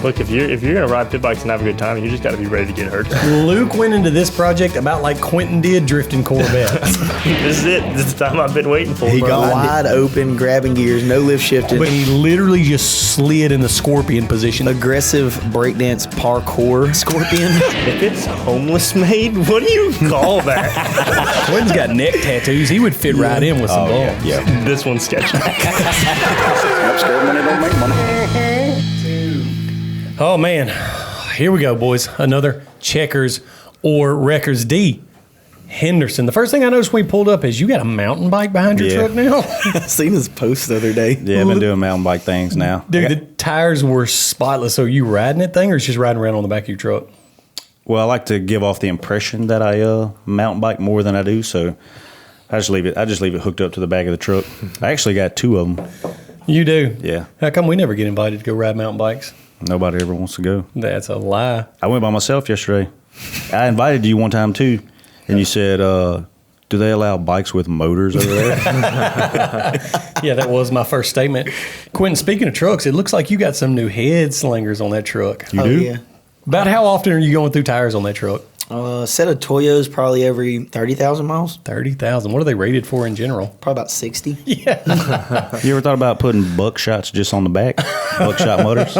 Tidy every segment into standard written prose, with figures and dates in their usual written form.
Look, if you're gonna ride pit bikes and have a good time, you just got to be ready to get hurt. Luke went into this project about like Quinton did drifting Corvettes. This is it. This is the time I've been waiting for. He bro. got wide open, grabbing gears, no lift shifting. But he literally just slid in the scorpion position. Aggressive breakdance parkour scorpion. If it's homeless made, what do you call that? Quinton's got neck tattoos. He would fit right in with some balls. Yeah. This one's sketchy. Scared money don't make money. Oh, man. Here we go, boys. Another Checkers or Wreckers D. Henderson. The first thing I noticed when we pulled up is you got a mountain bike behind your truck now? I seen his post the other day. Yeah, I've been doing mountain bike things now. Dude, the tires were spotless. So are you riding that thing or it's just riding around on the back of your truck? Well, I like to give off the impression that I mountain bike more than I do, so I just leave it hooked up to the back of the truck. I actually got 2 of them. You do? Yeah. How come we never get invited to go ride mountain bikes? Nobody ever wants to go. That's a lie. I went by myself yesterday. I invited you one time too, and you said, do they allow bikes with motors over there? Yeah, that was my first statement. Quinton, speaking of trucks, it looks like you got some new head slingers on that truck. You do? Yeah. About how often are you going through tires on that truck? Set of Toyos probably every 30,000 miles. 30,000. What are they rated for in general? Probably about 60. Yeah. You ever thought about putting buckshots just on the back? Buckshot motors?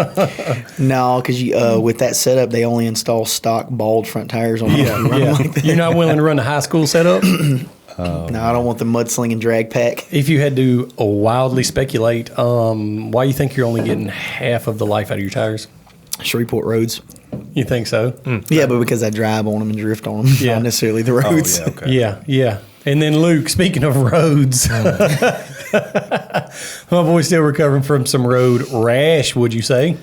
No, because with that setup, they only install stock bald front tires on Yeah. You're not willing to run the high school setup? No, I don't want the mudslinging drag pack. If you had to wildly speculate, why you think you're only getting half of the life out of your tires? Shreveport roads. You think so? Yeah, but because I drive on them and drift on them, not necessarily the roads. Oh, yeah, okay. Yeah. And then Luke, speaking of roads, my boy's still recovering from some road rash, would you say?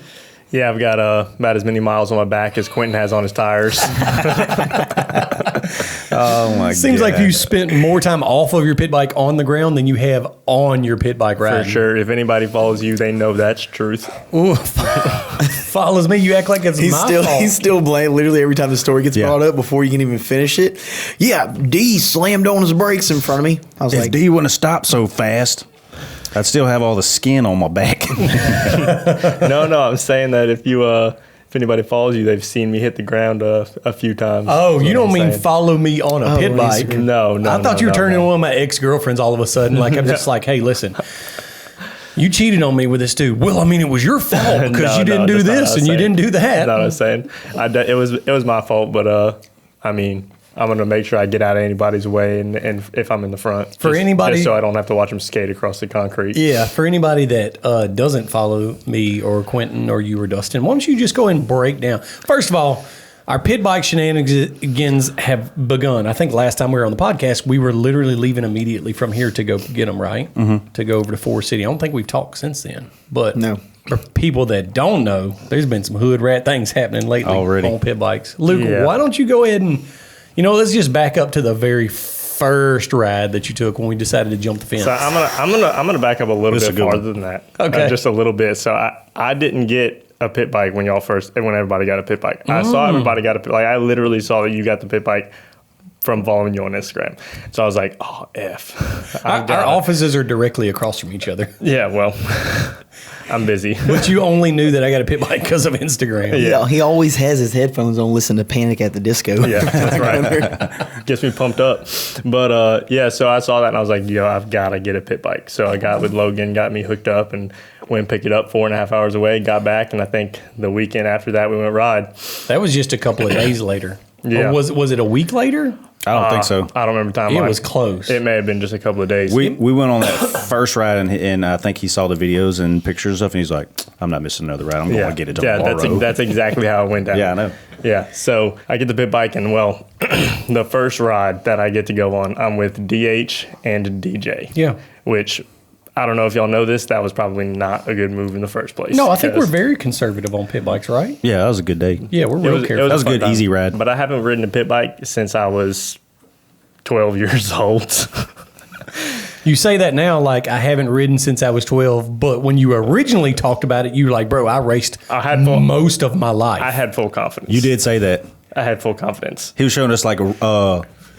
Yeah, I've got about as many miles on my back as Quinton has on his tires. Oh, my God. Seems like you spent more time off of your pit bike on the ground than you have on your pit bike For riding. sure. If anybody follows you, they know that's truth. Ooh, follows me. You act like it's my fault. He's still blamed literally every time the story gets Yeah. brought up before you can even finish it. Yeah, D slammed on his brakes in front of me. I was If like, D wouldn't have stopped so fast, I'd still have all the skin on my back. No, I'm saying that if anybody follows you, they've seen me hit the ground a few times. Oh, you That's what don't I'm mean saying. follow me on a pit bike? No. I thought you were turning no. one of my ex-girlfriends all of a sudden. Like, I'm just like, hey, listen, you cheated on me with this dude. Well, I mean, it was your fault because you didn't do this and you didn't do that. That's not what I was saying. It was my fault, but I mean, I'm going to make sure I get out of anybody's way and if I'm in the front. For anybody- just so I don't have to watch them skate across the concrete. Yeah, for anybody that doesn't follow me or Quinton or you or Dustin, why don't you just go ahead and break down? First of all, our pit bike shenanigans have begun. I think last time we were on the podcast, we were literally leaving immediately from here to go get them, right? Mm-hmm. To go over to Forest City. I don't think we've talked since then. But No. for people that don't know, there's been some hood rat things happening lately Already. on pit bikes. Luke, Yeah. why don't you go ahead and, let's just back up to the very first ride that you took when we decided to jump the fence. So I'm gonna back up a little This is bit a good farther one. than that. Okay. Just a little bit. So I didn't get a pit bike when everybody got a pit bike. I saw everybody got a pit bike. I literally saw that you got the pit bike from following you on Instagram. So I was like, oh, F. Our offices are directly across from each other. Yeah, well, I'm busy. But you only knew that I got a pit bike because of Instagram. Yeah. He always has his headphones on, listen to Panic at the Disco. Yeah, that's right. Gets me pumped up. But so I saw that and I was like, I've got to get a pit bike. So I got with Logan, got me hooked up and went and picked it up 4.5 hours away, got back. And I think the weekend after that, we went ride. That was just a couple of days later. Yeah. Or was it a week later? I don't think so. I don't remember the timeline. It was close. It may have been just a couple of days. We went on that first ride, and I think he saw the videos and pictures and stuff, and he's like, I'm not missing another ride. I'm going to get it tomorrow. That's exactly how it went down. Yeah, I know. Yeah, so I get the pit bike, and well, the first ride that I get to go on, I'm with DH and DJ. Yeah. Which, I don't know if y'all know this, that was probably not a good move in the first place. No, I think we're because very conservative on pit bikes, right? Yeah, that was a good day. Yeah, we're real careful. That was a fun good, time. easy ride. But I haven't ridden a pit bike since I was 12 years old. You say that now like I haven't ridden since I was 12, but when you originally talked about it, you were like, bro, I raced most of my life. I had full confidence. You did say that. I had full confidence. He was showing us like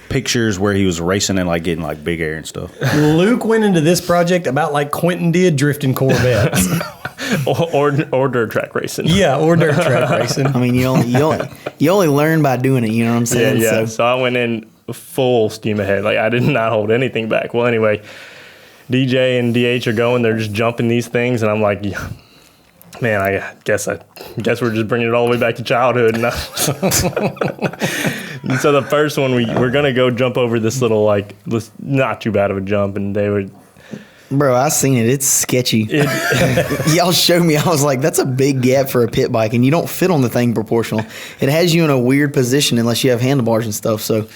pictures where he was racing and like getting like big air and stuff. Luke went into this project about like Quinton did drifting Corvettes. or dirt track racing. Yeah, or dirt track racing. I mean, you only learn by doing it. You know what I'm saying? Yeah. So I went in full steam ahead. Like I did not hold anything back. Well, anyway, DJ and DH are going. They're just jumping these things, and I'm like, yeah, man, I guess we're just bringing it all the way back to childhood. And so the first one, we're gonna go jump over this little this not too bad of a jump, and they would. Bro, I seen it. It's sketchy. Y'all showed me. I was like, that's a big gap for a pit bike, and you don't fit on the thing proportional. It has you in a weird position unless you have handlebars and stuff. So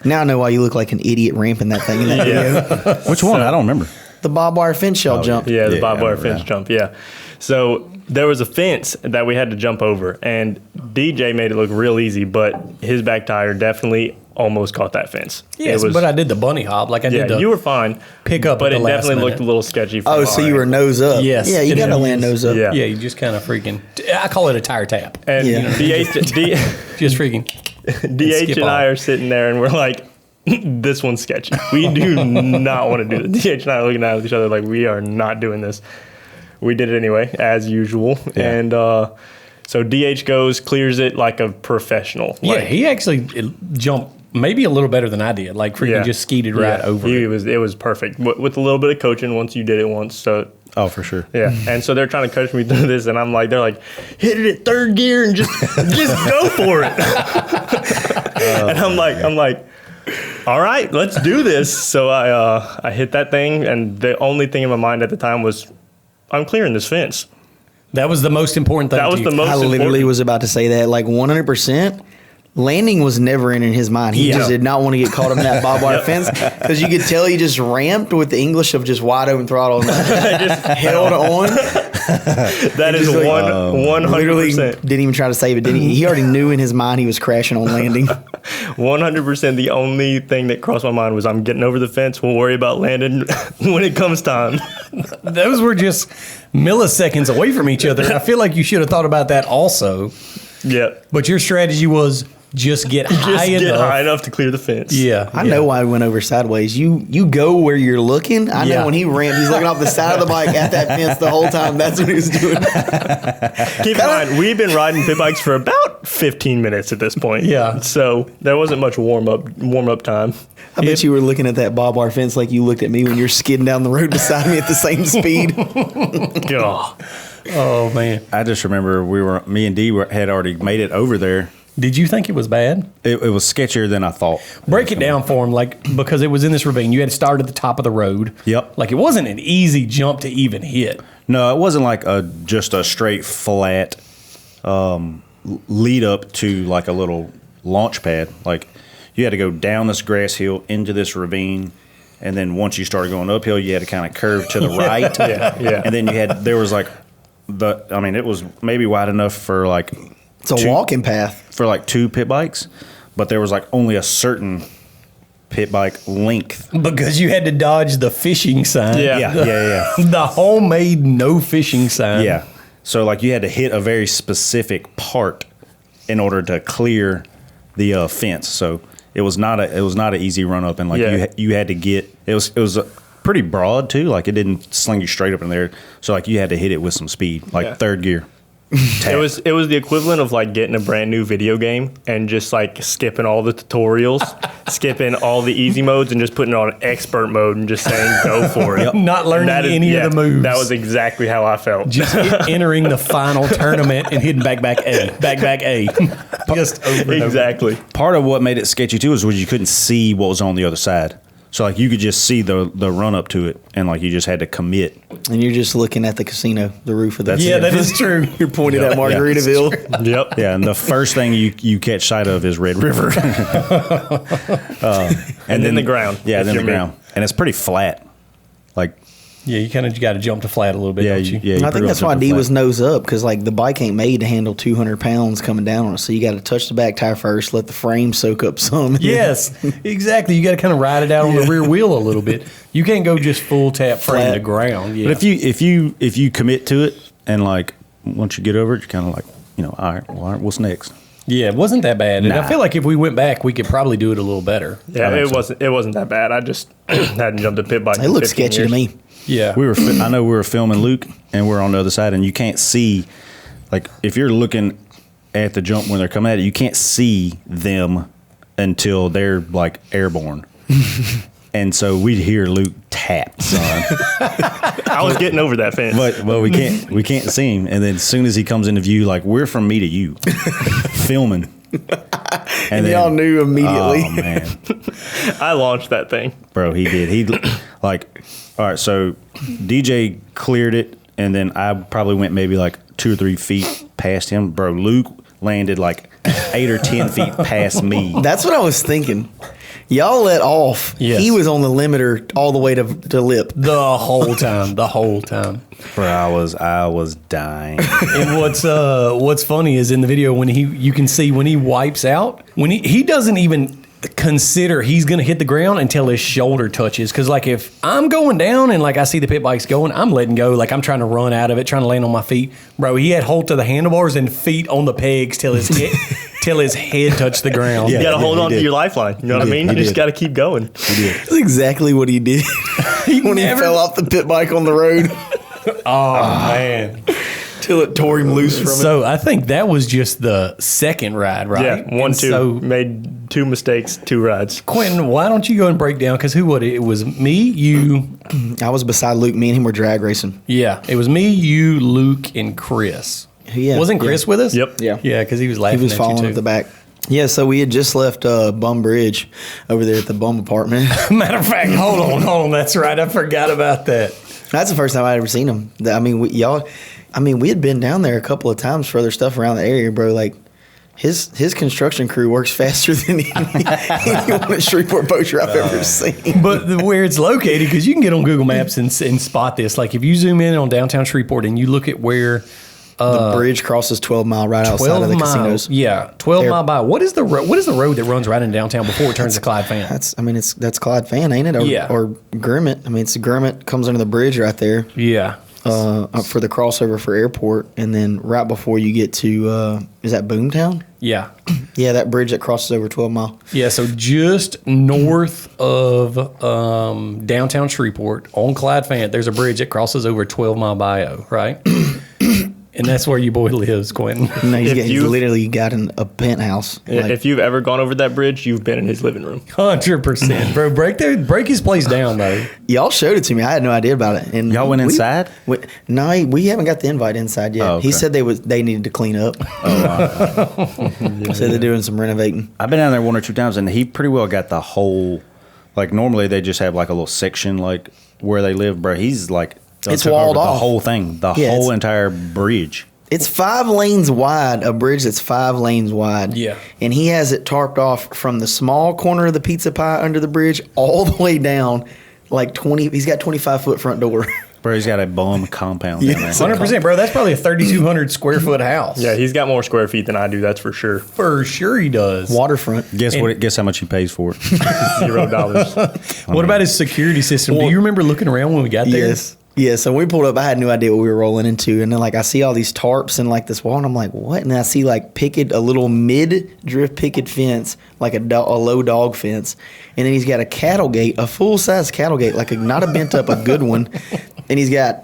now I know why you look like an idiot ramping that thing in that video. Which one? I don't remember. The barbed wire fence shell jump. Yeah, the barbed wire fence jump. Yeah. So there was a fence that we had to jump over, and DJ made it look real easy, but his back tire definitely almost caught that fence. Yes, but I did the bunny hop. Like I did you were fine. Pick up, but at it the last definitely minute. looked a little sketchy. From Oh, so you were nose up. Yes. Yeah, you it got to is. land nose up. Yeah. Yeah, you just kind of freaking. I call it a tire tap. And Just freaking. DH and I are sitting there, and we're like, this one's sketchy. We do not want to do this. DH and I are looking at each other like, we are not doing this. We did it anyway, as usual. Yeah. And so DH goes, clears it like a professional. Yeah, he actually jumped maybe a little better than I did. Like freaking just skeeted right over it. It was perfect. With a little bit of coaching once you did it once. So Oh, for sure. Yeah. And so they're trying to coach me through this, and I'm like, they're like, hit it at third gear and just go for it. And I'm like, all right, let's do this. So I hit that thing, and the only thing in my mind at the time was, I'm clearing this fence. That was the most important thing. That was the most I literally important. was about to say that, like 100%. Landing was never in his mind. He just did not want to get caught up in that barbed wire fence, because you could tell he just ramped with the English of just wide open throttle and just held on. That is 100%. Literally didn't even try to save it, did he? He already knew in his mind he was crashing on landing. 100%. The only thing that crossed my mind was, I'm getting over the fence. We'll worry about landing when it comes time. Those were just milliseconds away from each other. I feel like you should have thought about that also. Yeah. But your strategy was just get high enough to clear the fence. Yeah. I know why I went over sideways. You go where you're looking. I know when he ramped, he's looking off the side of the bike at that fence the whole time. That's what he was doing. Keep in mind, we've been riding pit bikes for about 15 minutes at this point. Yeah. So there wasn't much warm up time. I bet you were looking at that barbed wire fence like you looked at me when you're skidding down the road beside me at the same speed. God. Oh, man. I just remember me and D had already made it over there. Did you think it was bad? It was sketchier than I thought. Break it down for him, because it was in this ravine. You had to start at the top of the road. Yep. Like, it wasn't an easy jump to even hit. No, it wasn't like just a straight flat lead up to like a little launch pad. Like, you had to go down this grass hill into this ravine, and then once you started going uphill, you had to kind of curve to the right. Yeah. And then there was like it was maybe wide enough for like It's a walking path. For like 2 pit bikes, but there was like only a certain pit bike length. Because you had to dodge the fishing sign. Yeah. The homemade no fishing sign. Yeah. So like you had to hit a very specific part in order to clear the fence. So it was not an easy run up, and like you had to get it was pretty broad too. Like it didn't sling you straight up in there. So like you had to hit it with some speed, like third gear. It was the equivalent of like getting a brand new video game and just like skipping all the tutorials, skipping all the easy modes, and just putting it on expert mode and just saying go for it. Not learning any of the moves. That was exactly how I felt. Just entering the final tournament and hitting back A. Just over and Exactly. Part of what made it sketchy too was you couldn't see what was on the other side. So like you could just see the run up to it, and like you just had to commit. And you're just looking at the casino, the roof of the Yeah, that is true. You're pointing at Margaritaville. Yep. Yeah, and the first thing you catch sight of is Red River. And then the ground. Yeah, then the ground. And it's pretty flat. Like, Yeah, you kind of got to jump to flat a little bit, don't you? yeah. I think that's why D was nose up, because like the bike ain't made to handle 200 pounds coming down on it. So you got to touch the back tire first, let the frame soak up some. Yes, exactly. You got to kind of ride it out on the rear wheel a little bit. You can't go just full tap frame to ground. Yeah. But if you commit to it, and like once you get over it, you're kind of like, all right, what's next? Yeah, it wasn't that bad. And Nah. I feel like if we went back, we could probably do it a little better. Yeah, it wasn't that bad. I just hadn't jumped a pit bike. It in looks 15 sketchy years. to me. Yeah. I know we were filming Luke, and we're on the other side, and you can't see, like, if you're looking at the jump when they're coming at it, you can't see them until they're like airborne. And so we'd hear Luke tap, son. I was getting over that fence. But we can't see him. And then as soon as he comes into view, like, we're from me to you, filming. And y'all knew immediately. Oh man, I launched that thing. bro, he did. He like, all right. So DJ cleared it, and then I probably went maybe like 2 or 3 feet past him. Bro, Luke landed like 8 or 10 feet past me. That's what I was thinking. Y'all let off. Yes. He was on the limiter all the way to lip. The whole time. The whole time. Bro, I was dying. And what's funny is in the video when you can see when he wipes out, when he doesn't even consider he's gonna hit the ground until his shoulder touches. Cause like if I'm going down and like I see the pit bikes going, I'm letting go. Like I'm trying to run out of it, trying to land on my feet. Bro, he had hold to the handlebars and feet on the pegs till his head touched the ground. You Yeah. got to hold on did. to your lifeline. You know what I did. mean? He You just did. got to keep going. That's exactly what he did when he fell off the pit bike on the road Oh man. till it tore him loose from it. So I think that was just the second ride, right? Yeah, 1, And 2. So Made 2 mistakes, 2 rides. Quinton, why don't you go and break down? Because who would it? It was me, you. I was beside Luke. Me and him were drag racing. Yeah, it was me, you, Luke, and Chris. Yeah, Wasn't Chris with us? Yep. Yeah. Yeah, because he was He laughing was at following you at the too. back. Yeah, so we had just left Bum Bridge over there at the Bum apartment. Matter of fact, hold on. That's right. I forgot about that. That's the first time I'd ever seen him. I mean, we had been down there a couple of times for other stuff around the area, bro. Like, his construction crew works faster than anyone at Shreveport Boat Show I've ever seen. But where it's located, because you can get on Google Maps and spot this. Like if you zoom in on downtown Shreveport and you look at where The bridge crosses 12 Mile right outside 12 of the miles, casinos. yeah, 12 There. mile by. What is the road that runs right in downtown before it turns to Clyde Fan? That's Clyde Fan, ain't it? Or, Yeah. Or Grimmett. I mean, it's Grimmett comes under the bridge right there Yeah. for the crossover for airport, and then right before you get to is that Boomtown? Yeah. Yeah, that bridge that crosses over 12 Mile. Yeah, so just north of downtown Shreveport on Clyde Fant, there's a bridge that crosses over 12 Mile Bayou, right? And that's where your boy lives, Quinton. No, he's, If he's you- literally got a penthouse. Like, If you've ever gone over that bridge, you've been in his living room. 100%. Bro, break his place down, though. y'all showed it to me. I had no idea about it. And Y'all went inside? No, we haven't got the invite inside yet. Oh, okay. He said they needed to clean up. So they're doing some renovating. I've been down there 1 or 2 times, and he pretty well got the whole. Like normally they just have like a little section like where they live, bro. He's like It's took walled over the off. whole thing, the Yeah, whole it's- entire bridge. It's 5 lanes wide, a bridge that's 5 lanes wide. Yeah. And he has it tarped off from the small corner of the pizza pie under the bridge all the way down like 20. He's got 25-foot front door. Bro, he's got a bum compound down there. Yes. 100%, bro. That's probably a 3,200 square foot house. Yeah, he's got more square feet than I do, that's for sure. For sure he does. Waterfront. Guess how much he pays for it? $0. What about his security system? Do you remember looking around when we got there? Yes. Yeah, so when we pulled up, I had no idea what we were rolling into. And then, like, I see all these tarps and, like, this wall, and I'm like, what? And then I see, like, a little mid-drift picket fence, like a low dog fence. And then he's got a cattle gate, a full-size cattle gate, like not a bent-up, a good one. And he's got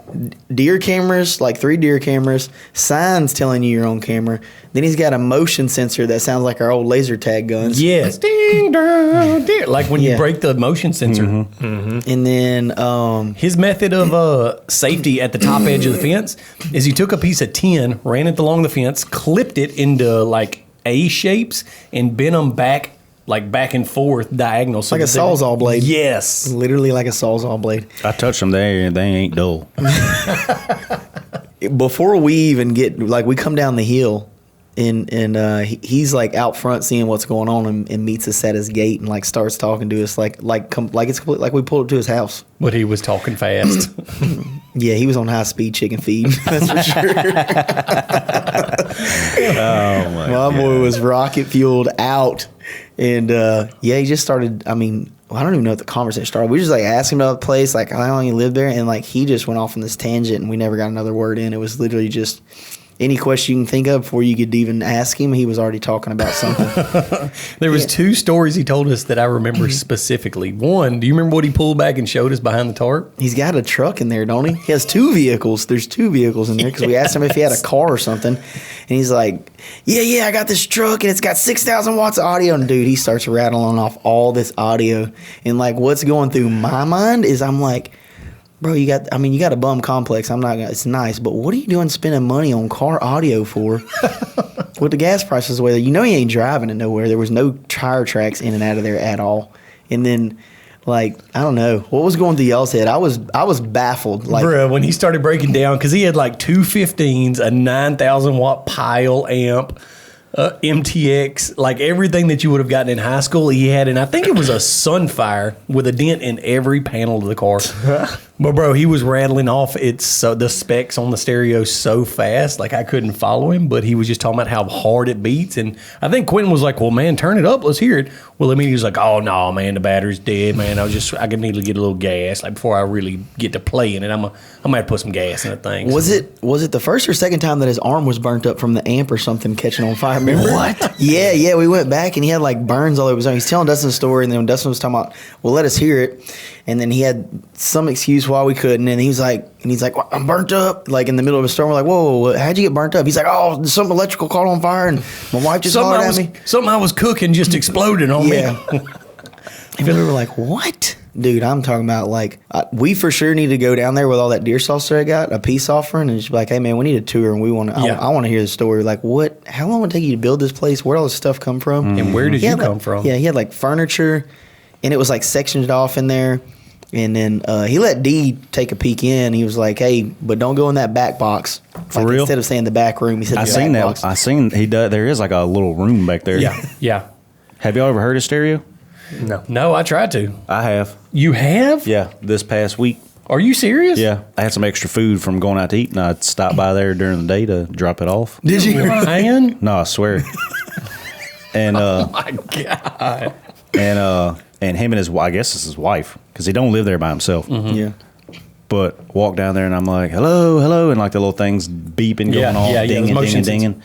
deer cameras, like 3 deer cameras, signs telling you you're on camera. Then he's got a motion sensor that sounds like our old laser tag guns. Yes. Ding, dong, ding. Like when you Yeah. break the motion sensor. And then, His method of safety at the top edge of the fence is he took a piece of tin, ran it along the fence, clipped it into like A shapes, and bent them back and forth diagonal. So Like a that they- Sawzall blade. Yes. literally like a Sawzall blade. I touched them there, and they ain't dull. Before we even get, like, we come down the hill, and he's like out front seeing what's going on, and meets us at his gate and like starts talking to us like it's complete, like we pulled up to his house. But he was talking fast. Yeah, he was on high speed chicken feed. That's for sure. Oh my! My boy was rocket fueled out, and he just started. I mean, I don't even know if the conversation started. We just like asked him about the place, like how long he lived there, and like he just went off on this tangent, and we never got another word in. It was literally just any question you can think of before you could even ask him, he was already talking about something. There was 2 stories he told us that I remember specifically. One, do you remember what he pulled back and showed us behind the tarp? He's got a truck in there, don't he? He has 2 vehicles. There's 2 vehicles in there because we asked him if he had a car or something. And he's like, yeah, I got this truck and it's got 6,000 watts of audio. And dude, he starts rattling off all this audio. And like what's going through my mind is I'm like, bro, you got a bum complex. It's nice, but what are you doing spending money on car audio for? With the gas prices the way he ain't driving it nowhere. There was no tire tracks in and out of there at all. And then, like, I don't know what was going through y'all's head. I was baffled. Like, bro, when he started breaking down, because he had like 2 15s, a 9,000 watt pile amp, MTX, like everything that you would have gotten in high school, he had, and I think it was a Sunfire with a dent in every panel of the car. But bro, he was rattling off the specs on the stereo so fast, like I couldn't follow him. But he was just talking about how hard it beats, and I think Quinton was like, "Well, man, turn it up, let's hear it." Well, I mean, he was like, "Oh no, man, the battery's dead, man. I could need to get a little gas, like before I really get to playing it. I might have to put some gas in the thing." Was it the first or second time that his arm was burnt up from the amp or something catching on fire? Remember? What? Yeah. We went back and he had like burns all over his arm. He's telling Dustin a story, and then when Dustin was talking about, well, let us hear it, and then he had some excuse why we couldn't, and he's like, well, I'm burnt up, like in the middle of a storm. We're like, whoa, how'd you get burnt up? He's like, oh, some electrical caught on fire, and my wife just hollered at me. Something I was cooking just exploded on me. And we were like, what? Dude, I'm talking about like, we for sure need to go down there with all that deer saucer I got, a peace offering, and just be like, hey man, we need a tour, and I want to hear the story. Like, how long would it take you to build this place? Where all this stuff come from? And where did you come from? Yeah, he had like furniture, and it was like sectioned off in there. And then he let D take a peek in. He was like, hey, but don't go in that back box. For real? Instead of saying the back room, he said the back box. I seen he does. There is like a little room back there. Yeah. Have y'all ever heard of stereo? No, I tried to. I have. You have? Yeah, this past week. Are you serious? Yeah, I had some extra food from going out to eat, and I stopped by there during the day to drop it off. Did you? Ryan? No, I swear. And oh my God. And him and his, I guess it's his wife, because he don't live there by himself. Mm-hmm. Yeah. But walk down there and I'm like, hello, and like the little things beeping, going on, dinging.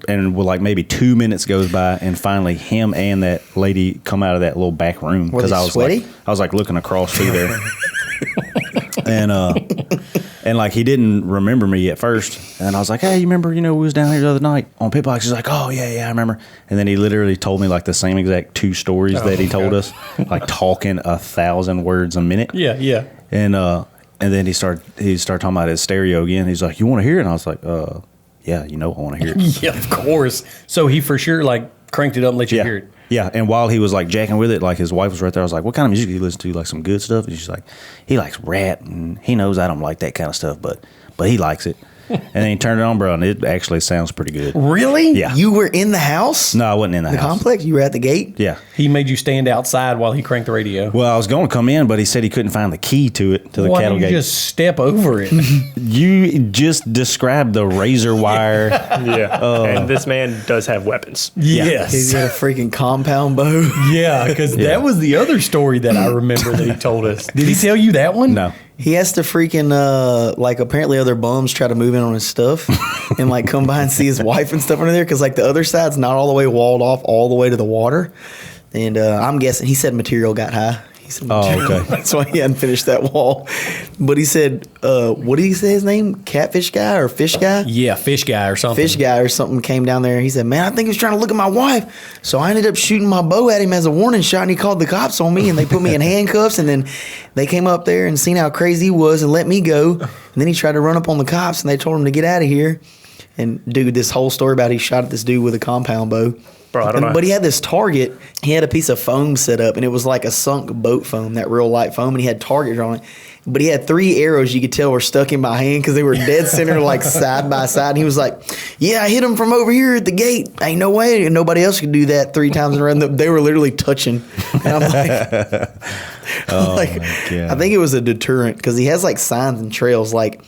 And with like maybe 2 minutes goes by, and finally him and that lady come out of that little back room, because I was sweaty? I was like looking across through there. And like he didn't remember me at first, and I was like, hey, you remember, we was down here the other night on pit bikes? He's like, oh yeah, I remember. And then he literally told me like the same exact 2 stories that he told us, like talking 1,000 words a minute. Yeah. And then he started talking about his stereo again. He's like, you want to hear it? And I was like, yeah, I want to hear it. Yeah, of course. So he for sure like cranked it up and let you hear it. Yeah, and while he was like jacking with it, like his wife was right there. I was like, what kind of music do you listen to? Like some good stuff? And she's like, he likes rap, and he knows I don't like that kind of stuff, but he likes it. And then he turned it on, bro, and it actually sounds pretty good. Really? Yeah. You were in the house? No, I wasn't in the house. The complex? You were at the gate? Yeah. He made you stand outside while he cranked the radio. Well, I was going to come in, but he said he couldn't find the key to it, to the cattle gate. Why don't you just step over it? You just described the razor wire. Yeah. And this man does have weapons. Yes. He's got a freaking compound bow. Yeah, because that was the other story that I remember that he told us. Did he tell you that one? No. He has to freaking, like, apparently other bums try to move in on his stuff and, like, come by and see his wife and stuff under there, because, like, the other side's not all the way walled off all the way to the water. And I'm guessing, he said material got high. Okay. That's why he hadn't finished that wall. But he said, what did he say his name? Catfish guy or fish guy? Yeah, fish guy or something. Fish guy or something came down there. He said, man, I think he was trying to look at my wife. So I ended up shooting my bow at him as a warning shot, and he called the cops on me, and they put me in handcuffs, and then they came up there and seen how crazy he was and let me go. And then he tried to run up on the cops, and they told him to get out of here. And dude, this whole story about he shot at this dude with a compound bow. Bro, I don't know. But he had this target. He had a piece of foam set up, and it was like a sunk boat foam, that real light foam, and he had targets on it. But he had 3 arrows you could tell were stuck in my hand because they were dead center, like side by side. And he was like, yeah, I hit him from over here at the gate. Ain't no way. And nobody else could do that 3 times in a row. They were literally touching. And I'm like, oh, my God. I think it was a deterrent because he has like signs and trails like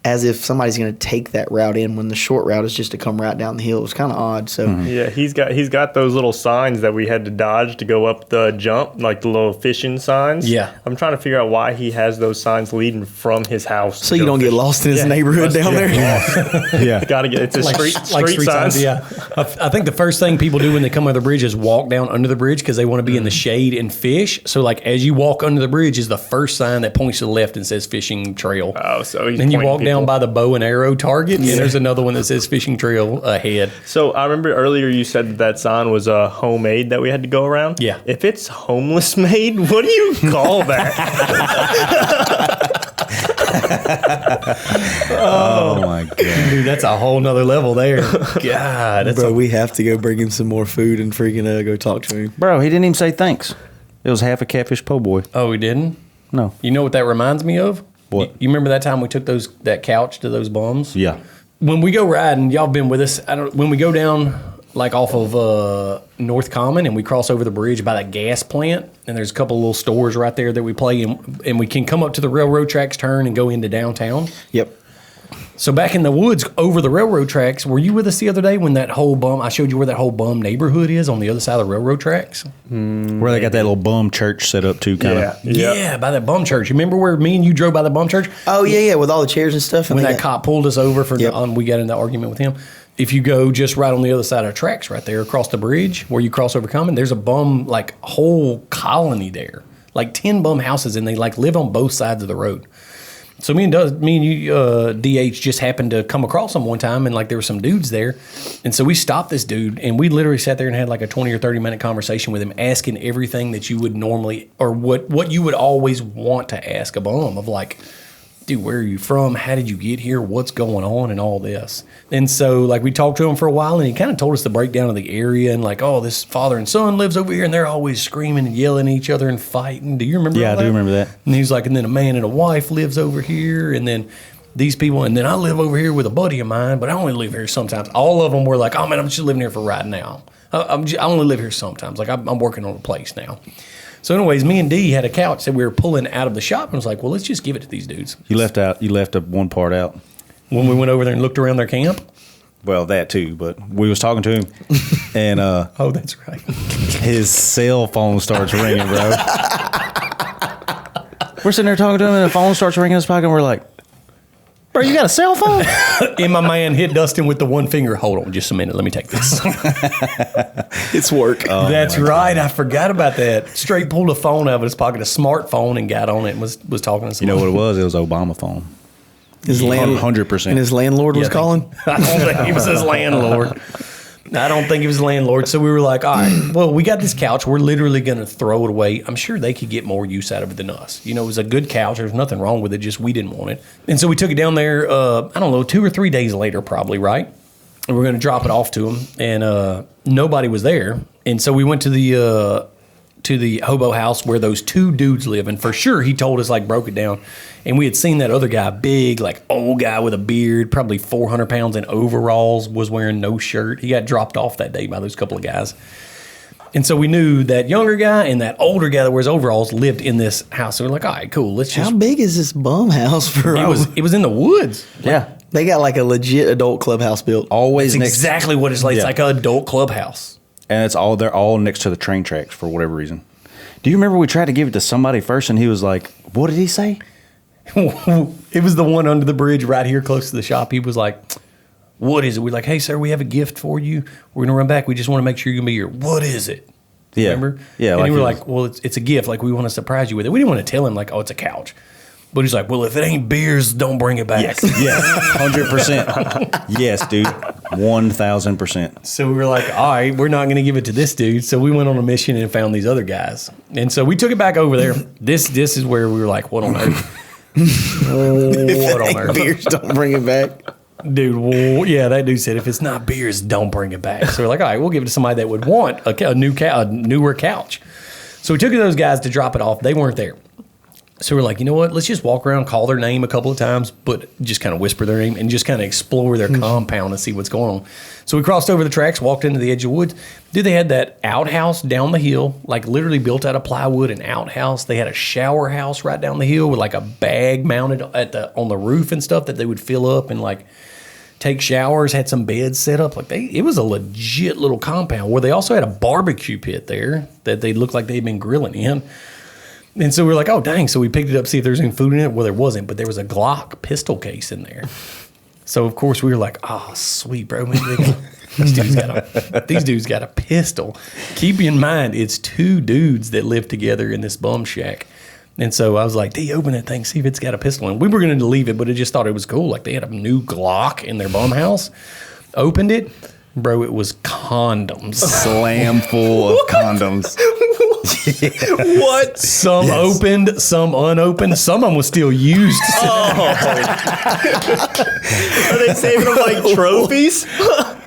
as if somebody's going to take that route in when the short route is just to come right down the hill. It was kind of odd. So Yeah, he's got those little signs that we had to dodge to go up the jump, like the little fishing signs. Yeah. I'm trying to figure out why he has those signs leading from his house. so you don't get lost in his neighborhood down there. Yeah. Gotta get it's a street signs. Yeah, I think the first thing people do when they come over the bridge is walk down under the bridge because they want to be in the shade and fish. So like as you walk under the bridge is the first sign that points to the left and says fishing trail. Oh, so he's then you pointing walk down people. by the bow and arrow target, and there's another one that says fishing trail ahead. So I remember earlier you said that sign was homemade that we had to go around. Yeah. If it's homeless made, what do you call that? Oh my god. Dude, that's a whole nother level there. God, that's Bro, we have to go bring him some more food and freaking go talk to him. Bro, he didn't even say thanks. It was half a catfish po' boy. Oh, we didn't? No. You know what that reminds me of? What? You remember that time we took that couch to those bums? Yeah. When we go riding, y'all been with us. When we go down like off of North Common and we cross over the bridge by that gas plant, and there's a couple little stores right there that we play in, and we can come up to the railroad tracks, turn, and go into downtown. Yep. So back in the woods over the railroad tracks, were you with us the other day when that whole bum? I showed you where that whole bum neighborhood is on the other side of the railroad tracks. Where they got that little bum church set up too, kind of. Yeah, by that bum church. You remember where me and you drove by the bum church? Oh, yeah, with all the chairs and stuff. And When they that cop pulled us over for we got in that argument with him. If you go just right on the other side of the tracks right there across the bridge where you cross over Common, there's a bum like whole colony there. Like 10 bum houses, and they like live on both sides of the road. So me and you, DH, just happened to come across them one time, and like there were some dudes there, and so we stopped this dude, and we literally sat there and had like a 20 or 30 minute conversation with him, asking everything that you would normally, or what you would always want to ask a bum of like, dude, where are you from? How did you get here? What's going on? And all this. And so, like, we talked to him for a while, and he kind of told us the breakdown of the area and, like, oh, this father and son lives over here, and they're always screaming and yelling at each other and fighting. Do you remember Yeah, all I do that? remember that. And he was like, and then a man and a wife lives over here, and then these people, and then I live over here with a buddy of mine, but I only live here sometimes. All of them were like, oh, man, I'm just living here for right now. I only live here sometimes. Like, I'm working on a place now. So anyways, me and D had a couch that we were pulling out of the shop, and was like, well, let's just give it to these dudes. You left one part out. When we went over there and looked around their camp. Well, that too, but we was talking to him, and Oh, that's right. his cell phone starts ringing, bro. We're sitting there talking to him, and the phone starts ringing in his pocket, and we're like, bro, you got a cell phone? And my man hit Dustin with the one finger. Hold on just a minute. Let me take this. It's work. That's right. I forgot about that. Straight pulled a phone out of his pocket, a smartphone, and got on it and was talking to You someone. know what it was? It was Obama phone. His 100%. And his landlord was Yeah, calling? I don't think he was his landlord. I don't think he was his landlord. So we were like, all right, well, we got this couch. We're literally going to throw it away. I'm sure they could get more use out of it than us. You know, it was a good couch. There's nothing wrong with it. Just we didn't want it. And so we took it down there, I don't know, 2 or 3 days later probably, right? And we're going to drop it off to him. And nobody was there. And so we went to the hobo house where those 2 dudes live. And for sure, he told us, like, broke it down. And we had seen that other guy, big, like, old guy with a beard, probably 400 pounds in overalls, was wearing no shirt. He got dropped off that day by those couple of guys. And so we knew that younger guy and that older guy that wears overalls lived in this house. So we're like, all right, cool. Let's just. How big is this bum house for It was in the woods. Yeah. They got like a legit adult clubhouse built. Always It's next. exactly what it's like. It's Yeah. like an adult clubhouse. And they're all next to the train tracks for whatever reason. Do you remember we tried to give it to somebody first, and he was like, what did he say? It was the one under the bridge right here close to the shop. He was like, what is it? We're like, hey, sir, we have a gift for you. We're going to run back. We just want to make sure you're going to be here. What is it? Yeah. Remember? Yeah. And like we were he like, well, it's a gift. Like, we want to surprise you with it. We didn't want to tell him, like, oh, it's a couch. But he's like, well, if it ain't beers, don't bring it back. Yes, 100%. Yes, dude, 1,000%. So we were like, all right, we're not going to give it to this dude. So we went on a mission and found these other guys. And so we took it back over there. This is where we were like, what on earth? What on earth? Beers, don't bring it back. Dude, well, yeah, that dude said, if it's not beers, don't bring it back. So we're like, all right, we'll give it to somebody that would want a newer couch. So we took it to those guys to drop it off. They weren't there. So we're like, you know what? Let's just walk around, call their name a couple of times, but just kind of whisper their name and just kind of explore their compound and see what's going on. So we crossed over the tracks, walked into the edge of the woods. Dude, they had that outhouse down the hill, like literally built out of plywood, an outhouse. They had a shower house right down the hill with like a bag mounted on the roof and stuff that they would fill up and like take showers. Had some beds set up. It was a legit little compound where they also had a barbecue pit there that they looked like they'd been grilling in. And so we were like, oh, dang. So we picked it up, see if there's any food in it. Well, there wasn't, but there was a Glock pistol case in there. So, of course, we were like, oh, sweet, bro. These dudes got a pistol. Keep in mind, it's 2 dudes that live together in this bum shack. And so I was like, D, open that thing, see if it's got a pistol. And we were going to leave it, but I just thought it was cool. Like, they had a new Glock in their bum house. Opened it. Bro, it was condoms. Slam full of condoms. What? Some opened, some unopened. Some of them was still used. Are they saving them like trophies?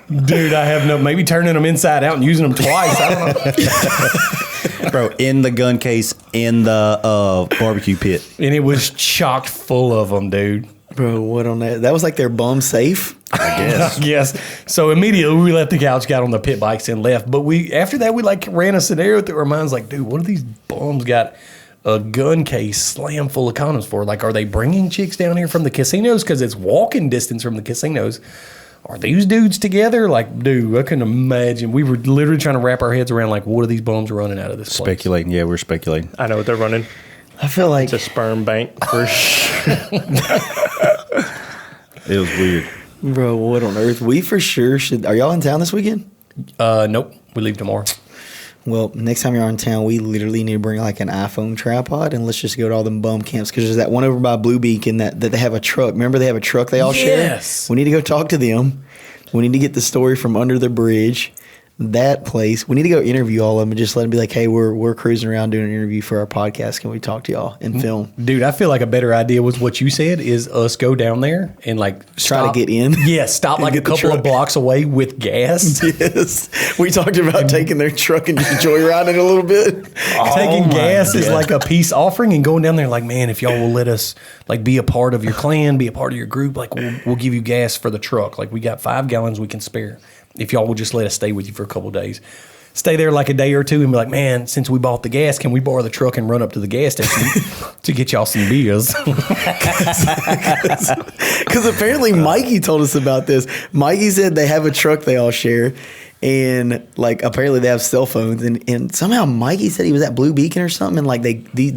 Dude, I have no. Maybe turning them inside out and using them twice. I don't know. Bro, in the gun case, in the barbecue pit. And it was chocked full of them, dude. Bro, what on that? That was like their bum safe. I guess. Yes. So immediately we left the couch, got on the pit bikes, and left. But after that, we like ran a scenario through our minds, like, dude, what are these bums got a gun case slam full of condoms for? Like, are they bringing chicks down here from the casinos because it's walking distance from the casinos? Are these dudes together? Like, dude, I couldn't imagine. We were literally trying to wrap our heads around, like, what are these bums running out of this place? Speculating. Yeah, we're speculating. I know what they're running. I feel like It's a sperm bank for sure. It was weird. bro, what on earth? We for sure should. Are y'all in town this weekend? Nope. We leave tomorrow. Well, next time you're in town, we literally need to bring like an iPhone tripod and let's just go to all them bum camps because there's that one over by Blue Beacon that they have a truck. Remember they have a truck they all share? Yes. We need to go talk to them. We need to get the story from under the bridge. That place. We need to go interview all of them and just let them be like, hey, we're cruising around doing an interview for our podcast. Can we talk to y'all and film? Dude, I feel like a better idea was what you said is us go down there and like Try to get in. Yeah, stop like a get the couple of truck. blocks away with gas. Yes. We talked about taking their truck and just joyriding a little bit. Taking my gas is God. like a peace offering and going down there like, man, if y'all will let us like be a part of your clan, be a part of your group, like we'll give you gas for the truck. Like we got 5 gallons we can spare. If y'all will just let us stay with you for a couple of days. Stay there like a day or two and be like, man, since we bought the gas, can we borrow the truck and run up to the gas station to get y'all some beers? Because apparently Mikey told us about this. Mikey said they have a truck they all share. And like apparently they have cell phones and somehow Mikey said he was at Blue Beacon or something and like they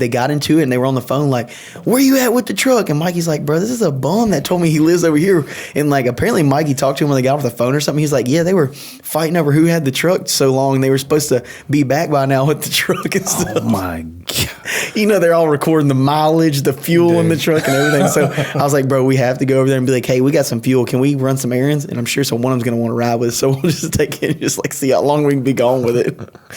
got into it and they were on the phone like, where you at with the truck? And Mikey's like, bro, this is a bum that told me he lives over here. And like apparently Mikey talked to him when they got off the phone or something. He's like, yeah, they were fighting over who had the truck so long. They were supposed to be back by now with the truck and stuff. Oh my God. You know, they're all recording the mileage, the fuel in the truck and everything. So I was like, bro, we have to go over there and be like, hey, we got some fuel. Can we run some errands? And I'm sure one of them's going to want to ride with us. So we'll just take it and just like see how long we can be gone with it.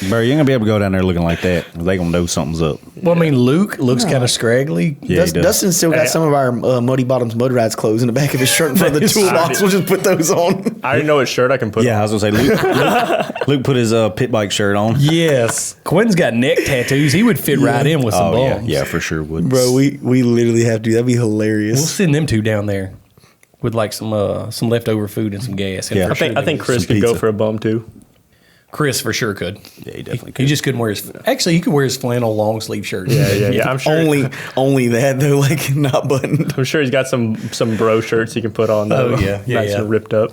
Bro, you ain't gonna be able to go down there looking like that. They gonna know something's up. Well, I mean, Luke looks kind of scraggly. Yeah, he does. Dustin still got some of our Muddy Bottoms Mud Rides clothes in the back of his shirt in front of the toolbox. We'll just put those on. I already know what shirt I can put Yeah, I on. was gonna say Luke put his pit bike shirt on. Yes. Quentin's got neck tattoos. He would fit right in with some Oh yeah, bums. yeah, for sure would. Bro, we literally have to. That'd be We'll hilarious. send them 2 down there with like some leftover food and some gas. And Yeah. for I think sure I think they- Chris Some could go pizza. for a bum too. Chris for sure could. Yeah, he definitely He could. just couldn't wear his. Actually, he could wear his flannel long sleeve shirt. Yeah. I'm sure. Only that though, like not buttoned. I'm sure he's got some bro shirts he can put on. Though. Oh, yeah. Yeah, nice yeah. and ripped up.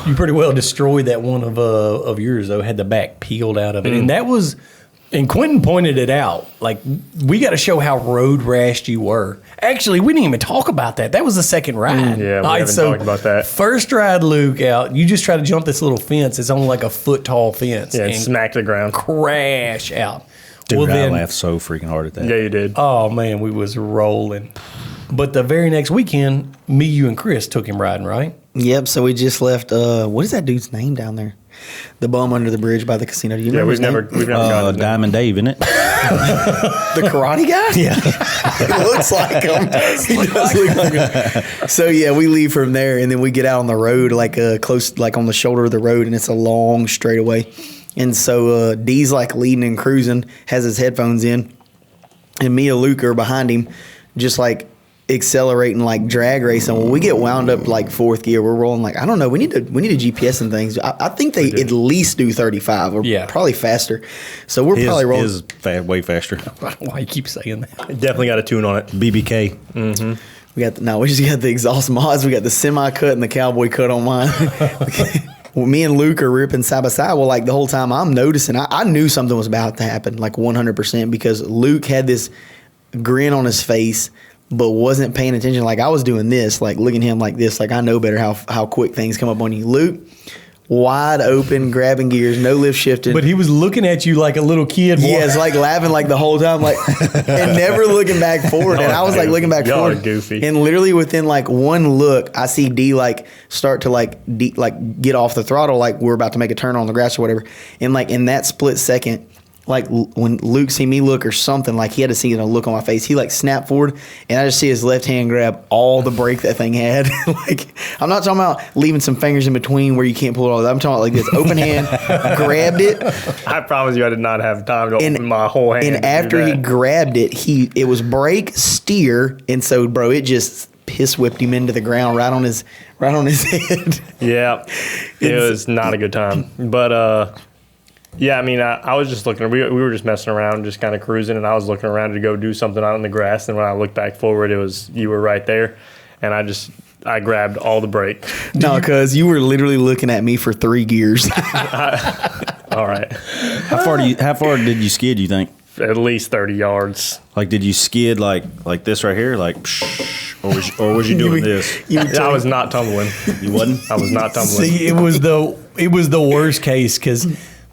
You pretty well destroyed that one of yours though. Had the back peeled out of it, and that was. And Quinton pointed it out. Like, we got to show how road rashed you were. Actually, we didn't even talk about that. That was the second ride. Yeah, we haven't talked about that. First ride, Luke, out. You just try to jump this little fence. It's only like a foot tall fence. Yeah, and smack the ground. crash out. Dude, well, I then, laughed so freaking hard at that. Yeah, you did. oh, man, we was rolling. But the very next weekend, me, you, and Chris took him riding, right? Yep. So we just left. What is that dude's name down there? The bum under the bridge by the casino. Do you Yeah, remember his name? we've never gotten his name. Diamond Dave, isn't it? The karate guy? Yeah. He looks like him. He does look like him. So yeah, we leave from there and then we get out on the road, like close, like on the shoulder of the road, and it's a long straightaway. And so D's like leading and cruising, has his headphones in. and me and Luke are behind him, just like accelerating, like drag racing. Well, we get wound up like fourth gear. We're rolling like, I don't know. We need to GPS and things. I think they at least do 35 or probably faster. So we're probably rolling. His way faster. Why you keep saying that? Definitely got a tune on it. BBK. Mm-hmm. We just got the exhaust mods. We got the semi cut and the cowboy cut on mine. Well, me and Luke are ripping side by side. Well, like the whole time I'm noticing, I knew something was about to happen, like 100%, because Luke had this grin on his face, but wasn't paying attention. Like I was doing this, like looking at him like this, like I know better how quick things come up on you. Luke, wide open, grabbing gears, no lift shifting. But he was looking at you like a little kid. Yeah, it's like laughing like the whole time, like, and never looking back forward. And I was like looking back forward. Y'all are goofy. And literally within like one look, I see D like start to like get off the throttle, like we're about to make a turn on the grass or whatever. And like in that split second, like when Luke see me look or something, like he had to see a look on my face. He like snapped forward, and I just see his left hand grab all the brake that thing had. Like I'm not talking about leaving some fingers in between where you can't pull it all. I'm talking about like this open hand, grabbed it. I promise you, I did not have time to open my whole hand. And after he grabbed it, it was brake, steer, and so bro, it just piss whipped him into the ground right on his head. Yeah, it was not a good time, but. Yeah, I mean, I was just looking. We were just messing around, just kind of cruising, and I was looking around to go do something out in the grass. And when I looked back forward, you were right there, and I grabbed all the brake. No, because you were literally looking at me for 3 gears. All right. How far did you skid, you think? At least 30 yards. Like, did you skid like this right here, like, or was you doing this? I was not tumbling. You wasn't? I was not tumbling. See, it was the worst case because.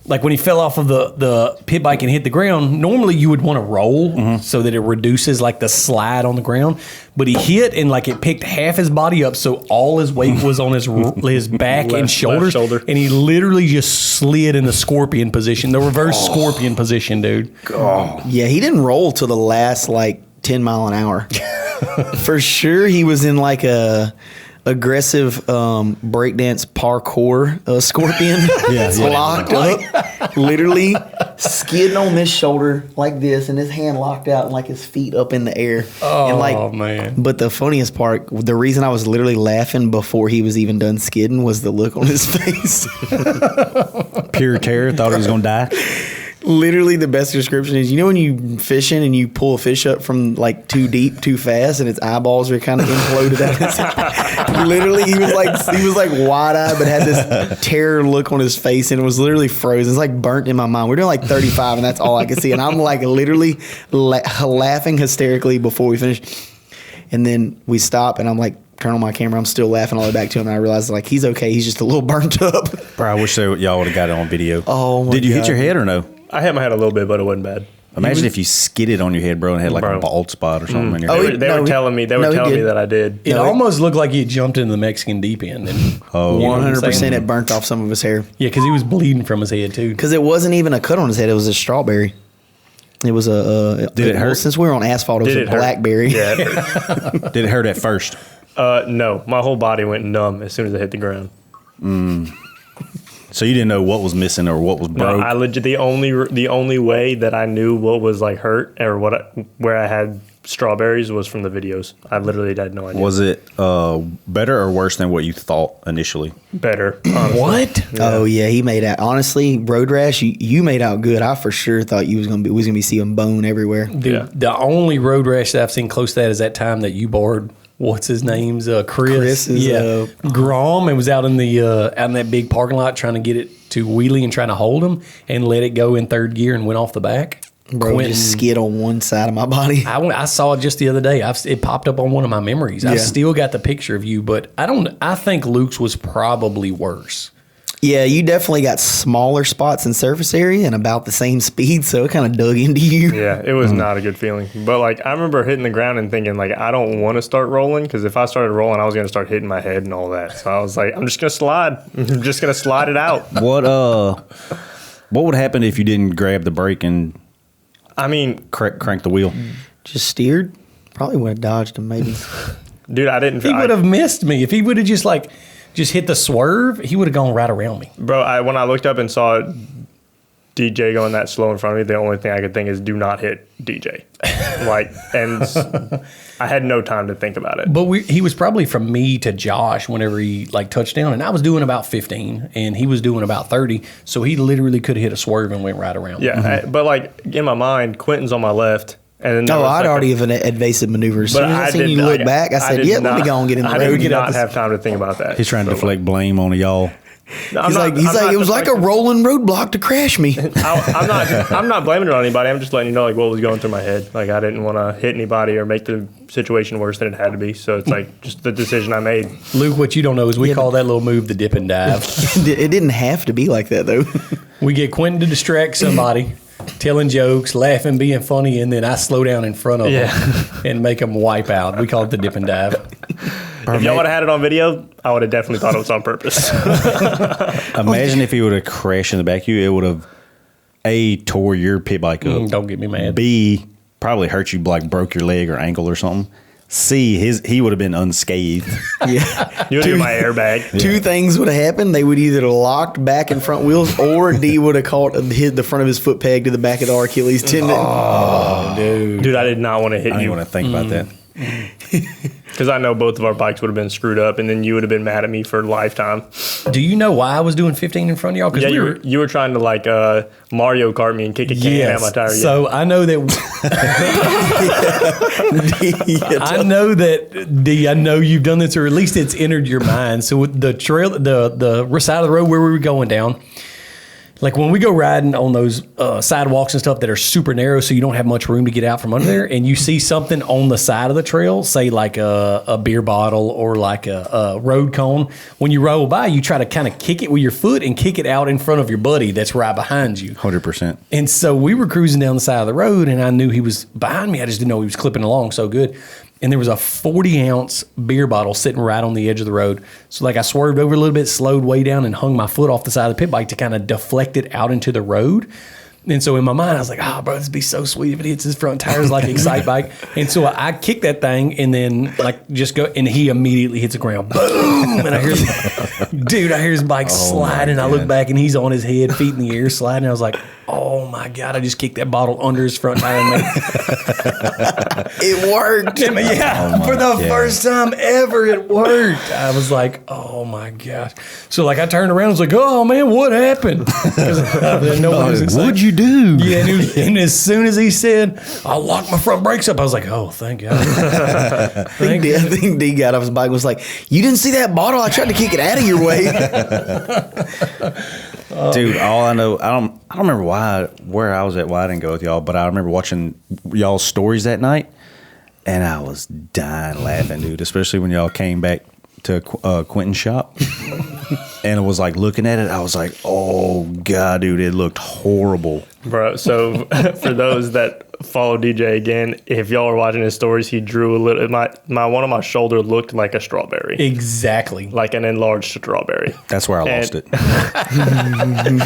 Like when he fell off of the pit bike and hit the ground, normally you would want to roll so that it reduces like the slide on the ground. But he hit and like it picked half his body up, so all his weight was on his back and shoulders, and he literally just slid in the scorpion position, the reverse scorpion position, dude. Oh. Yeah, he didn't roll till the last like 10 mile an hour. For sure, he was in like a aggressive breakdance parkour scorpion. Locked up, literally skidding on his shoulder like this, and his hand locked out and like his feet up in the air. Oh, and like, man. But the funniest part, the reason I was literally laughing before he was even done skidding was the look on his face. Pure terror, thought he was going to die. Literally, the best description is, you know when you fishing and you pull a fish up from like too deep, too fast, and its eyeballs are kind of imploded out. Literally, he was like wide eyed, but had this terror look on his face, and it was literally frozen. It's like burnt in my mind. We're doing like 35, and that's all I could see, and I'm like literally laughing hysterically before we finish, and then we stop, and I'm like. Turn on my camera. I'm still laughing all the way back to him, and I realized like he's okay. He's just a little burnt up. Bro, I wish y'all would have got it on video. Oh, my Did you God. hit your head or no? I hit my head a little bit, but it wasn't bad. Imagine if you skidded on your head, bro, and had like a bald spot or something in your head. They were telling me that I did. It almost looked like he jumped in the Mexican deep end. And, 100% it burnt off some of his hair. Yeah, because he was bleeding from his head too. Because it wasn't even a cut on his head. It was a strawberry. It was a. Did it hurt? Well, since we were on asphalt, it was a blackberry. Yeah. Did it hurt at first? No, my whole body went numb as soon as I hit the ground. So you didn't know what was missing or what was broke? No, I legit the only way that I knew what was like hurt or where I had strawberries was from the videos. I literally had no idea. Was it better or worse than what you thought initially? Better. Honestly. What? Yeah. Oh yeah, he made out. Honestly, road rash, you made out good. I for sure thought we was gonna be seeing bone everywhere. Dude, the only road rash that I've seen close to that is that time that you borrowed. What's his name's Chris? Grom, and was out in that big parking lot trying to get it to wheelie and trying to hold him and let it go in third gear and went off the back. Bro, Quinton just skid on one side of my body. I saw it just the other day. It popped up on one of my memories. I've still got the picture of you, but I think Luke's was probably worse. Yeah, you definitely got smaller spots in surface area and about the same speed, so it kind of dug into you. Yeah, it was not a good feeling. But like I remember hitting the ground and thinking like I don't want to start rolling because if I started rolling, I was going to start hitting my head and all that. So I was like, I'm just going to slide. I'm just going to slide it out. What would happen if you didn't grab the brake and crank the wheel? Just steered? Probably would have dodged him maybe. Dude, I didn't. He would have missed me if he would have just hit the swerve. He would have gone right around me. Bro, when I looked up and saw it DJ going that slow in front of me, the only thing I could think is do not hit DJ. And I had no time to think about it. But he was probably from me to Josh whenever he touched down, and I was doing about 15, and he was doing about 30. So he literally could have hit a swerve and went right around. Yeah, but in my mind, Quinton's on my left. And then I'd already have an evasive maneuver. As soon as I seen you look back, I said, "Yeah, let me go and get in the road." I did not have time to think about that. He's trying to deflect blame on y'all. No, he's like, it was like a rolling roadblock to crash me. I'm not blaming it on anybody. I'm just letting you know what was going through my head. I didn't want to hit anybody or make the situation worse than it had to be. So it's just the decision I made. Luke, what you don't know is we call that little move the dip and dive. It didn't have to be like that though. We get Quinton to distract somebody, telling jokes, laughing, being funny, and then I slow down in front of them and make them wipe out. We call it the dip and dive. If y'all would have had it on video, I would have definitely thought it was on purpose. Imagine if he would have crashed in the back of you, it would have A, tore your pit bike up. Don't get me mad. B, probably hurt you, broke your leg or ankle or something. C, he would have been unscathed. Yeah. You would have my airbag. Two things would have happened. They would either locked back and front wheels, or D would have hit the front of his foot peg to the back of the Achilles tendon. Oh, dude. I did not want to hit I you. didn't want to think about that. Because I know both of our bikes would have been screwed up, and then you would have been mad at me for a lifetime. Do you know why I was doing 15 in front of y'all? Yeah, you were trying to Mario Kart me and kick a can out my tire. So I know that. I know that D. I know you've done this, or at least it's entered your mind. So with the trail, the side of the road where we were going down. When we go riding on those sidewalks and stuff that are super narrow, so you don't have much room to get out from under there, and you see something on the side of the trail, say a beer bottle or a road cone, when you roll by, you try to kind of kick it with your foot and kick it out in front of your buddy that's right behind you. 100%. And so we were cruising down the side of the road, and I knew he was behind me. I just didn't know he was clipping along so good. And there was a 40-ounce beer bottle sitting right on the edge of the road. So I swerved over a little bit, slowed way down, and hung my foot off the side of the pit bike to kind of deflect it out into the road. And so in my mind, I was like, bro, this would be so sweet if it hits his front tires like Excite Bike. And so I kicked that thing and then just go, and he immediately hits the ground. Boom! And I hear his bike sliding. I look back and he's on his head, feet in the air sliding. I was like, oh my God, I just kicked that bottle under his front tire. And it worked. Yeah, for the first time ever, it worked. I was like, oh my gosh. So I turned around and was like, oh man, what happened? What'd you do? Yeah, and as soon as he said, I locked my front brakes up, I was like, oh, thank God. I think D got off his bike and was like, you didn't see that bottle? I tried to kick it out of your way. Dude, all I know, I don't remember where I was at, why I didn't go with y'all, but I remember watching y'all's stories that night, and I was dying laughing, dude, especially when y'all came back to Quinton's shop. And it was looking at it, I was like, oh God, dude, it looked horrible. Bro, so for those that follow DJ again, if y'all are watching his stories, he drew a little, my one on my shoulder looked like a strawberry. Exactly. Like an enlarged strawberry. That's where I lost it. And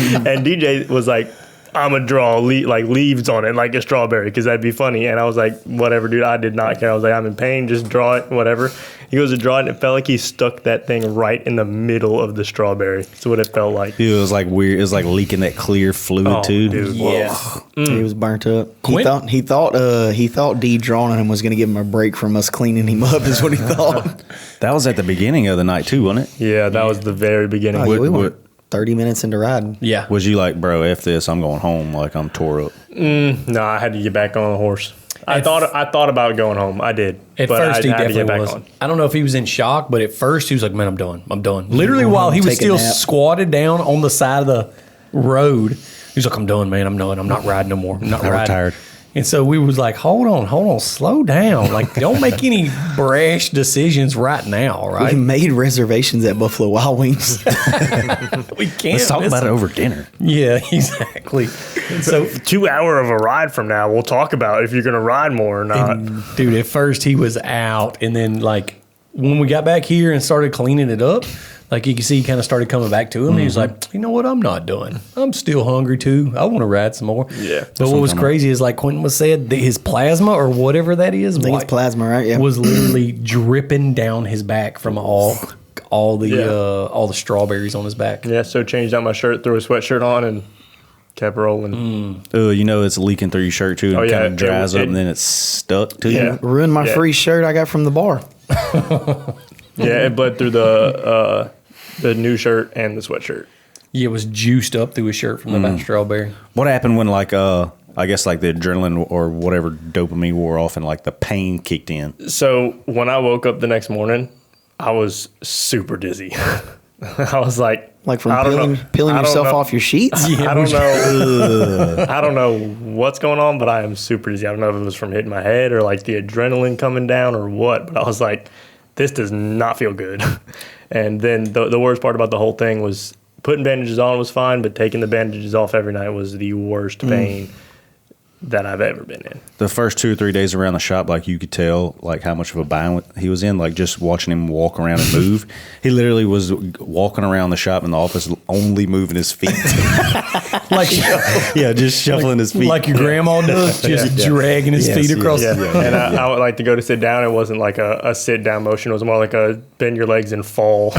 DJ was like, I'm going to draw leaves on it like a strawberry because that'd be funny. And I was like, whatever, dude. I did not care. I was like, I'm in pain. Just draw it, whatever. He goes to draw it, and it felt like he stuck that thing right in the middle of the strawberry. That's what it felt like. Dude, it was weird. It was leaking that clear fluid too. Dude, yeah. He was burnt up. He thought D drawing on him was going to give him a break from us cleaning him up is what he thought. That was at the beginning of the night too, wasn't it? Yeah, that was the very beginning. We went 30 minutes into riding. Yeah. Was you like, bro, F this, I'm going home, I'm tore up? No, I had to get back on the horse. I thought about going home. I did. At first, he definitely was. I don't know if he was in shock, but at first, he was like, man, I'm done. Literally, while he was still squatted down on the side of the road, he's like, I'm done, man. I'm done. I'm not riding no more. I'm not riding. Tired. And so we was like, hold on, slow down. Don't make any brash decisions right now, right? We made reservations at Buffalo Wild Wings. We can't. Let's talk about it over dinner. Yeah, exactly. And so 2 hours of a ride from now, we'll talk about if you're going to ride more or not. Dude, at first he was out, and then when we got back here and started cleaning it up, you can see he kind of started coming back to him. He was like, you know what? I'm not done. I'm still hungry too. I want to ride some more. Yeah. But what was crazy is Quinton was said that his plasma or whatever that is, I think it's plasma, right? Yeah. was literally dripping down his back from all the strawberries on his back. Yeah, so changed out my shirt, threw a sweatshirt on, and kept rolling. You know it's leaking through your shirt too. And kind of dries up, and then it's stuck to you. Ruined my free shirt I got from the bar. Yeah, it bled through the new shirt and the sweatshirt. Yeah, it was juiced up through his shirt from the bad strawberry. What happened when I guess like the adrenaline or whatever dopamine wore off and like the pain kicked in? So when I woke up the next morning, I was super dizzy. I was like from peeling yourself off your sheets. I don't know. I don't know what's going on, but I am super dizzy. I don't know if it was from hitting my head or like the adrenaline coming down or what. But I was like, this does not feel good. And then the worst part about the whole thing was putting bandages on was fine, but taking the bandages off every night was the worst pain that I've ever been in. The first 2 or 3 days around the shop, like you could tell like how much of a bind he was in, like just watching him walk around and move. He literally was walking around the shop in the office only moving his feet. Just shuffling his feet. Like your grandma does, just dragging his feet across. Yeah. And I would like to go to sit down. It wasn't like a sit down motion. It was more like a bend your legs and fall.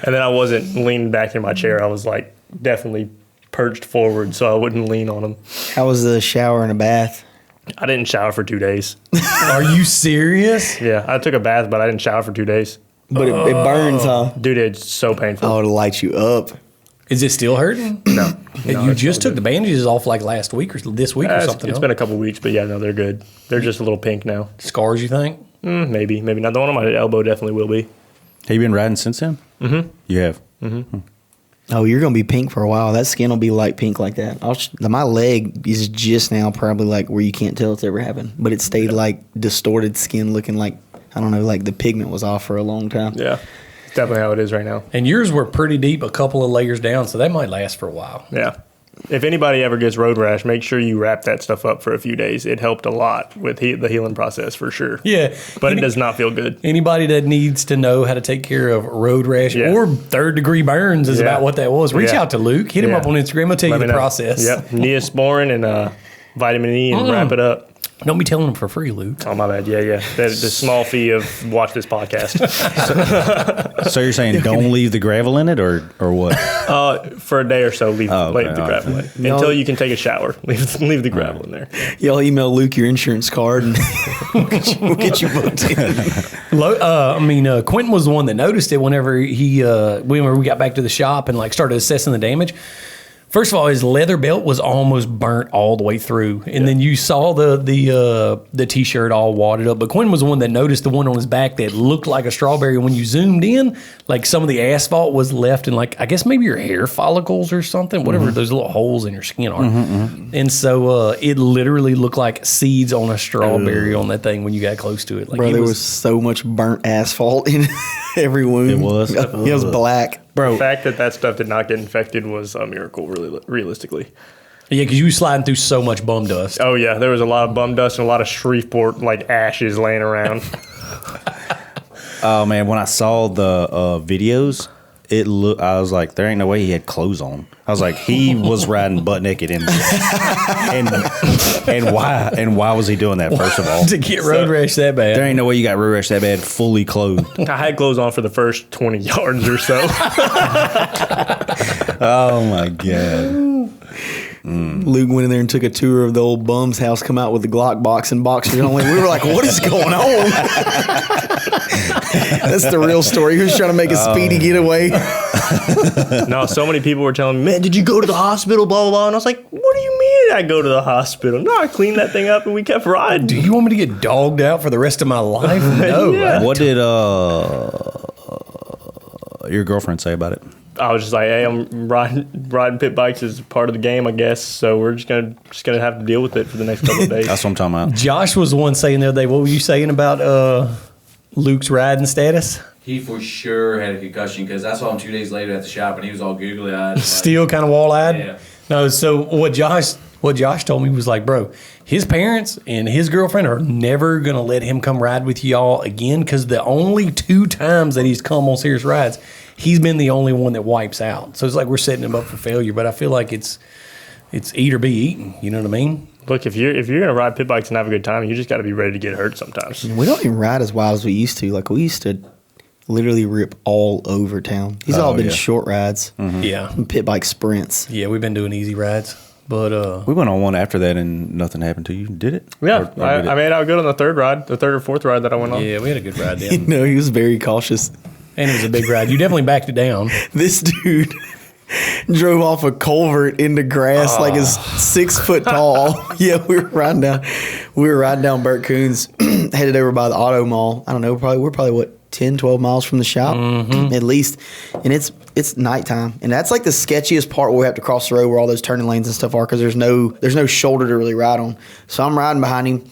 And then I wasn't leaning back in my chair. I was like definitely perched forward so I wouldn't lean on them. How was the shower and a bath? I didn't shower for 2 days. Are you serious? Yeah, I took a bath, but I didn't shower for 2 days. But it burns, huh? Dude, it's so painful. Oh, it'll light you up. Is it still hurting? No. You just took the bandages off like last week or this week or something. It's been a couple weeks, but yeah, no, they're good. They're just a little pink now. Scars, you think? Maybe not. The one on my elbow definitely will be. Have you been riding since then? Mm-hmm. You have? Mm-hmm. Oh, you're going to be pink for a while. That skin will be light pink like that. My leg is just now probably like where you can't tell it's ever happened. But it stayed like distorted skin looking like, I don't know, like the pigment was off for a long time. Yeah, it's definitely how it is right now. And yours were pretty deep, a couple of layers down, so that might last for a while. Yeah. If anybody ever gets road rash, make sure you wrap that stuff up for a few days. It helped a lot with the healing process for sure. Yeah. But it does not feel good. Anybody that needs to know how to take care of road rash or third-degree burns is about what that was. Reach out to Luke. Hit him up on Instagram. He'll tell you the process. Yep. Neosporin and vitamin E and wrap it up. Don't be telling them for free, Luke. Oh, my bad. Yeah. The small fee of watch this podcast. So you're saying don't leave the gravel in it or what? For a day or so, leave the gravel in. Until you can take a shower. Leave the gravel in there. Y'all email Luke your insurance card and we'll get you booked in. Quinton was the one that noticed it whenever we got back to the shop and like started assessing the damage. First of all, his leather belt was almost burnt all the way through, and then you saw the T-shirt all wadded up. But Quinn was the one that noticed the one on his back that looked like a strawberry. When you zoomed in, like some of the asphalt was left in, like I guess maybe your hair follicles or something, whatever those little holes in your skin are. And so it literally looked like seeds on a strawberry on that thing when you got close to it. Like, bro, there was so much burnt asphalt in every wound. It was. It was black. Bro, the fact that stuff did not get infected was a miracle, really, realistically. Yeah, because you were sliding through so much bum dust. Oh, yeah. There was a lot of bum dust and a lot of Shreveport, like, ashes laying around. Oh, man. When I saw the videos, I was like, there ain't no way he had clothes on. I was like, he was riding butt naked and why was he doing that, first of all? To get road rash that bad. There ain't no way you got road rash that bad fully clothed. I had clothes on for the first 20 yards or so. Oh my God. Luke went in there and took a tour of the old bum's house, come out with the Glock box and boxers only. We were like, what is going on? That's the real story. He was trying to make a speedy getaway. No, so many people were telling me, man, did you go to the hospital, blah, blah, blah. And I was like, what do you mean I go to the hospital? No, I cleaned that thing up and we kept riding. Do you want me to get dogged out for the rest of my life? No. Yeah. What did your girlfriend say about it? I was just like, hey, I'm riding pit bikes is part of the game, I guess. So we're just gonna have to deal with it for the next couple of days. That's what I'm talking about. Josh was the one saying the other day, what were you saying about Luke's riding status? He for sure had a concussion because I saw him 2 days later at the shop and he was all googly eyed. Like, still kind of wall-eyed? Yeah. No, so what Josh told me was like, bro, his parents and his girlfriend are never going to let him come ride with y'all again because the only 2 times that he's come on serious rides, he's been the only one that wipes out. So it's like we're setting him up for failure, but I feel like it's eat or be eaten. You know what I mean? Look, if you're gonna ride pit bikes and have a good time, you just got to be ready to get hurt sometimes. We don't even ride as wild as we used to. Like we used to, literally rip all over town. These have all been short rides. Yeah. And pit bike sprints. Yeah, we've been doing easy rides. But we went on one after that and nothing happened to you. Did it? Yeah, I made out good on the third or fourth ride that I went on. yeah, we had a good ride then. No, he was very cautious. And it was a big ride. You definitely backed it down. This dude drove off a culvert into grass like it's 6 foot tall. Yeah, we were riding down Burt Coons, headed over by the auto mall. I don't know, we're probably what, 10, 12 miles from the shop at least. And it's nighttime. And that's like the sketchiest part where we have to cross the road where all those turning lanes and stuff are, because there's no shoulder to really ride on. So I'm riding behind him,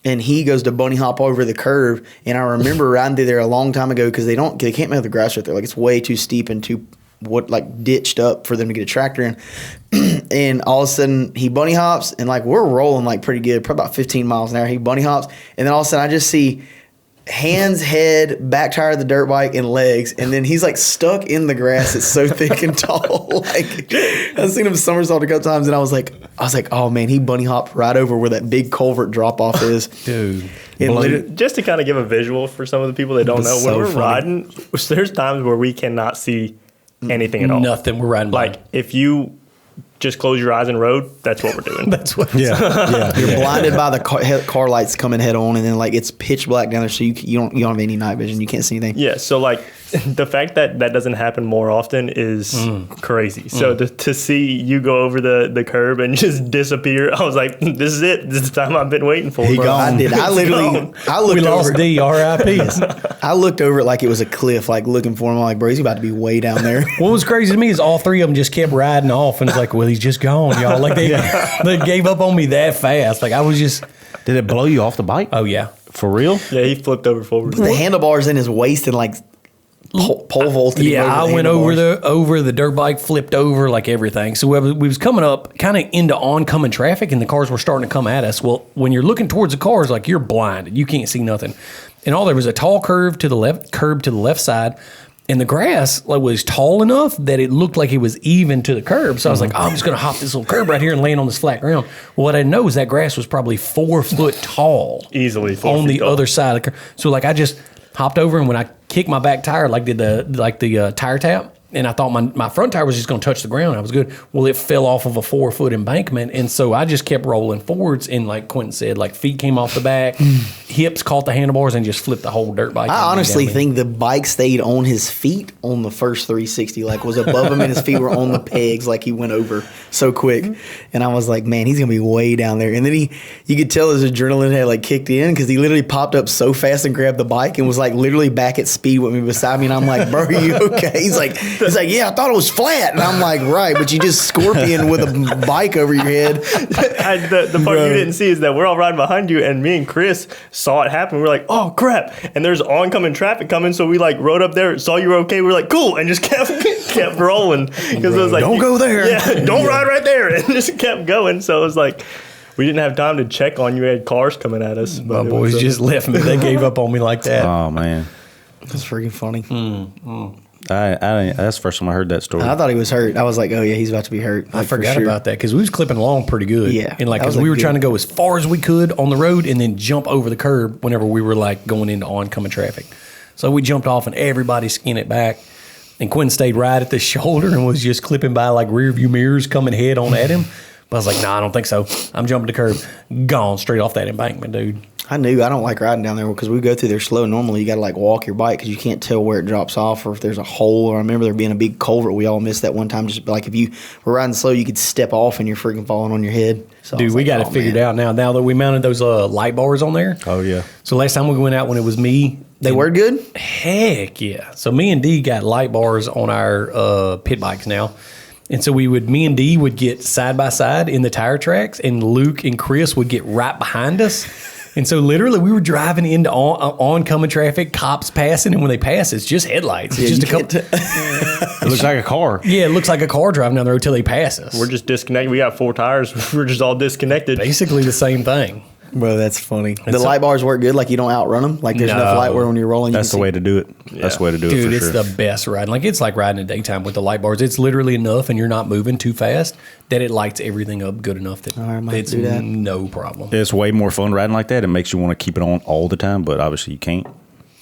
and he goes to bunny hop over the curve. And I remember riding through there a long time ago, because they can't make the grass right there. Like, it's way too steep and too ditched up for them to get a tractor in. And all of a sudden he bunny hops, and like we're rolling like pretty good, probably about 15 miles an hour. He bunny hops, and then all of a sudden I just see hands, head, back tire of the dirt bike, and legs, and then he's like stuck in the grass. It's so thick and tall. Like, I've seen him somersault a couple times, and I was like, oh man, he bunny hopped right over where that big culvert drop off is, dude. Just to kind of give a visual for some of the people that don't know, when we're riding, there's times where we cannot see anything at all. Nothing. We're riding blind. Like, if you just close your eyes and road, that's what we're doing. That's what. Yeah. You're blinded by the car lights coming head on, and then like it's pitch black down there, so you don't have any night vision. You can't see anything. Yeah. So like the fact that doesn't happen more often is crazy. So to see you go over the curb and just disappear, I was like, this is it. This is the time I've been waiting for. He gone. I did. I literally. I looked we lost over. D. R.I.P. I looked over it like it was a cliff, like looking for him. I'm like, bro, he's about to be way down there. What was crazy to me is all three of them just kept riding off, and it's like, well, he's just gone, y'all. Like they gave up on me that fast. Like I was just. Did it blow you off the bike? Oh yeah, for real? Yeah, he flipped over forward. The handlebars in his waist and like pole vaulted. Yeah, I went over the dirt bike, flipped over like everything. So we was coming up kind of into oncoming traffic, and the cars were starting to come at us. Well, when you're looking towards the cars, like you're blinded, you can't see nothing. And there was a tall curve to the left side. And the grass was tall enough that it looked like it was even to the curb. So I was like, I'm just going to hop this little curb right here and land on this flat ground. Well, what I didn't know is that grass was probably 4 foot tall. Easily 4 on feet the tall. other side of the curb. So like I just hopped over, and when I kicked my back tire, did the tire tap, and I thought my front tire was just going to touch the ground. I was good. Well, it fell off of a 4 foot embankment, and so I just kept rolling forwards. And like Quinton said, like feet came off the back, hips caught the handlebars, and just flipped the whole dirt bike. I honestly think the bike stayed on his feet on the first 360, like was above him, and his feet were on the pegs, like he went over so quick. And I was like, man, he's gonna be way down there. And then you could tell his adrenaline had like kicked in, because he literally popped up so fast and grabbed the bike and was like literally back at speed with me beside me. And I'm like, bro, are you okay? He's like, yeah, I thought it was flat. And I'm like, right, but you just scorpion with a bike over your head. The part you didn't see is that we're all riding behind you, and me and Chris saw it happen. We're like, oh crap! And there's oncoming traffic coming, so we like rode up there, saw you were okay. We're like, cool, and just kept rolling, because it was like, don't go there. Yeah, don't ride right there, and just kept going. So it was like, we didn't have time to check on you. We had cars coming at us. My boys just left me. They gave up on me like that. Oh man, That's freaking funny. That's the first time I heard that story. I thought he was hurt. I was like, oh yeah, he's about to be hurt. I forgot about that, because we was clipping along pretty good. Yeah, and like, that was because we were good. trying to go as far as we could on the road, and then jump over the curb whenever we were like going into oncoming traffic. So we jumped off, and everybody skinned it back. And Quinn stayed right at the shoulder and was just clipping by like rear view mirrors coming head on at him. But I was like, nah, I don't think so. I'm jumping the curb, gone straight off that embankment, dude. I don't like riding down there, because we go through there slow. Normally, you got to like walk your bike, because you can't tell where it drops off or if there's a hole. Or I remember there being a big culvert. We all missed that one time. Just like if you were riding slow, you could step off and you're freaking falling on your head. So Dude, we got it figured out now. Now that we mounted those light bars on there. Oh yeah. So last time we went out, when it was me, They were good? heck yeah. So me and D got light bars on our pit bikes now. And so me and D would get side by side in the tire tracks, and Luke and Chris would get right behind us. And so literally we were driving into oncoming traffic, cops passing, and when they pass, it's just headlights. It's just a couple. It looks like a car. Yeah, it looks like a car driving down the road till they pass us. We're just disconnected. We got 4 tires. We're just all disconnected. Basically the same thing. Bro, that's funny. The light bars work good? Like you don't outrun them? Like there's enough light where when you're rolling, That's the way to do it. That's the way to do it Dude, for it's sure. the best riding. Like it's like riding in daytime with the light bars. It's literally enough, and you're not moving too fast, that it lights everything up good enough that I might it's do that. no problem. It's way more fun riding like that. It makes you want to keep it on all the time, but obviously you can't.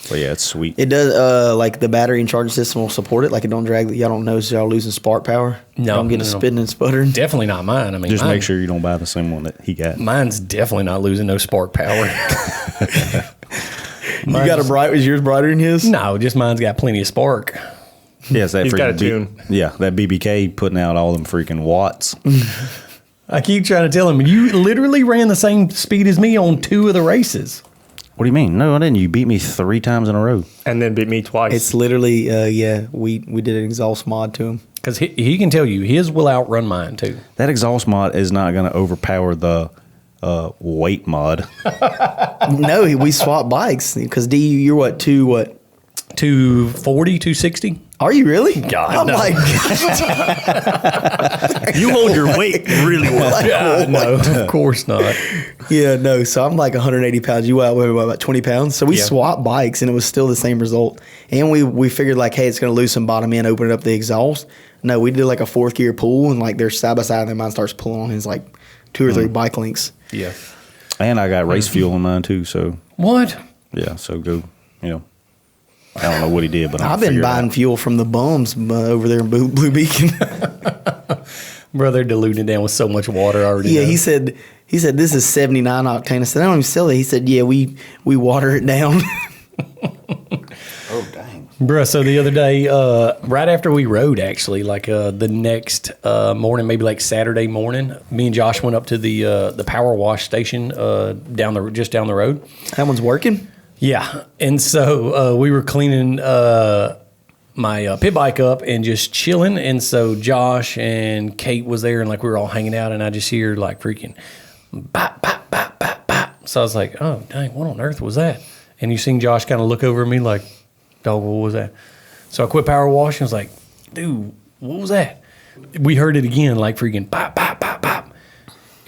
But yeah, it's sweet. It does, like the battery and charging system will support it. Like it don't drag, y'all don't notice y'all losing spark power. No, don't get it spinning and sputtering. Definitely not mine. I mean, Just make sure you don't buy the same one that he got. Mine's definitely not losing no spark power. You got a bright, was yours brighter than his? No, just mine's got plenty of spark. Yes, that He's got a freaking tune. that BBK putting out all them freaking watts. I keep trying to tell him, you literally ran the same speed as me on 2 of the races. What do you mean? No, I didn't. You beat me 3 times in a row. And then beat me twice. It's literally, we did an exhaust mod to him. Because he can tell you, his will outrun mine, too. That exhaust mod is not going to overpower the weight mod. No, we swapped bikes because D, you're what, 240, 260? Are you really? God, I'm no. like, You hold your weight really well. No, of course not. yeah, no. So I'm like 180 pounds. You weigh about 20 pounds. So we swapped bikes and it was still the same result. And we figured like, hey, it's going to lose some bottom end, open it up the exhaust. No, we did like a 4th gear pull and like they're side by side and then mine starts pulling on his like 2 or 3 bike links. Yeah. And I got race fuel in mine too. So What? yeah, so go, I don't know what he did, but I've been buying fuel from the bums over there in Blue Beacon. Bro, they're diluting down with so much water already. Yeah, though. he said this is 79 octane. I said, I don't even sell it. He said, yeah, we water it down. Oh, dang. Bro, so the other day, right after we rode, actually, like the next morning, maybe like Saturday morning, me and Josh went up to the power wash station just down the road. That one's working? Yeah, and so we were cleaning my pit bike up and just chilling, and so Josh and Kate was there, and like we were all hanging out, and I just hear like freaking bop, bop, bop, bop, bop. So I was like, oh, dang, what on earth was that? And you seen Josh kind of look over at me like, dog, what was that? So I quit power washing. I was like, dude, what was that? We heard it again, like freaking bop, bop, bop, bop.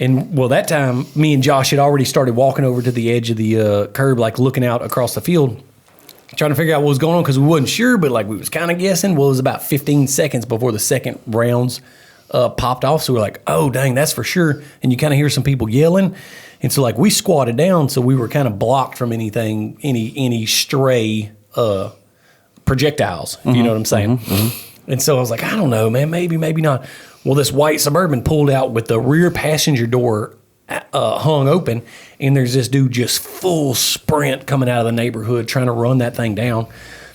And, well, that time, me and Josh had already started walking over to the edge of the curb, like looking out across the field, trying to figure out what was going on because we wasn't sure, but like we was kind of guessing. Well, it was about 15 seconds before the second rounds popped off. So we're like, oh, dang, that's for sure. And you kind of hear some people yelling. And so, like, we squatted down, so we were kind of blocked from anything, any stray projectiles, if you know what I'm saying. And so I was like, I don't know, man, maybe not. Well, this white Suburban pulled out with the rear passenger door hung open, and there's this dude just full sprint coming out of the neighborhood trying to run that thing down.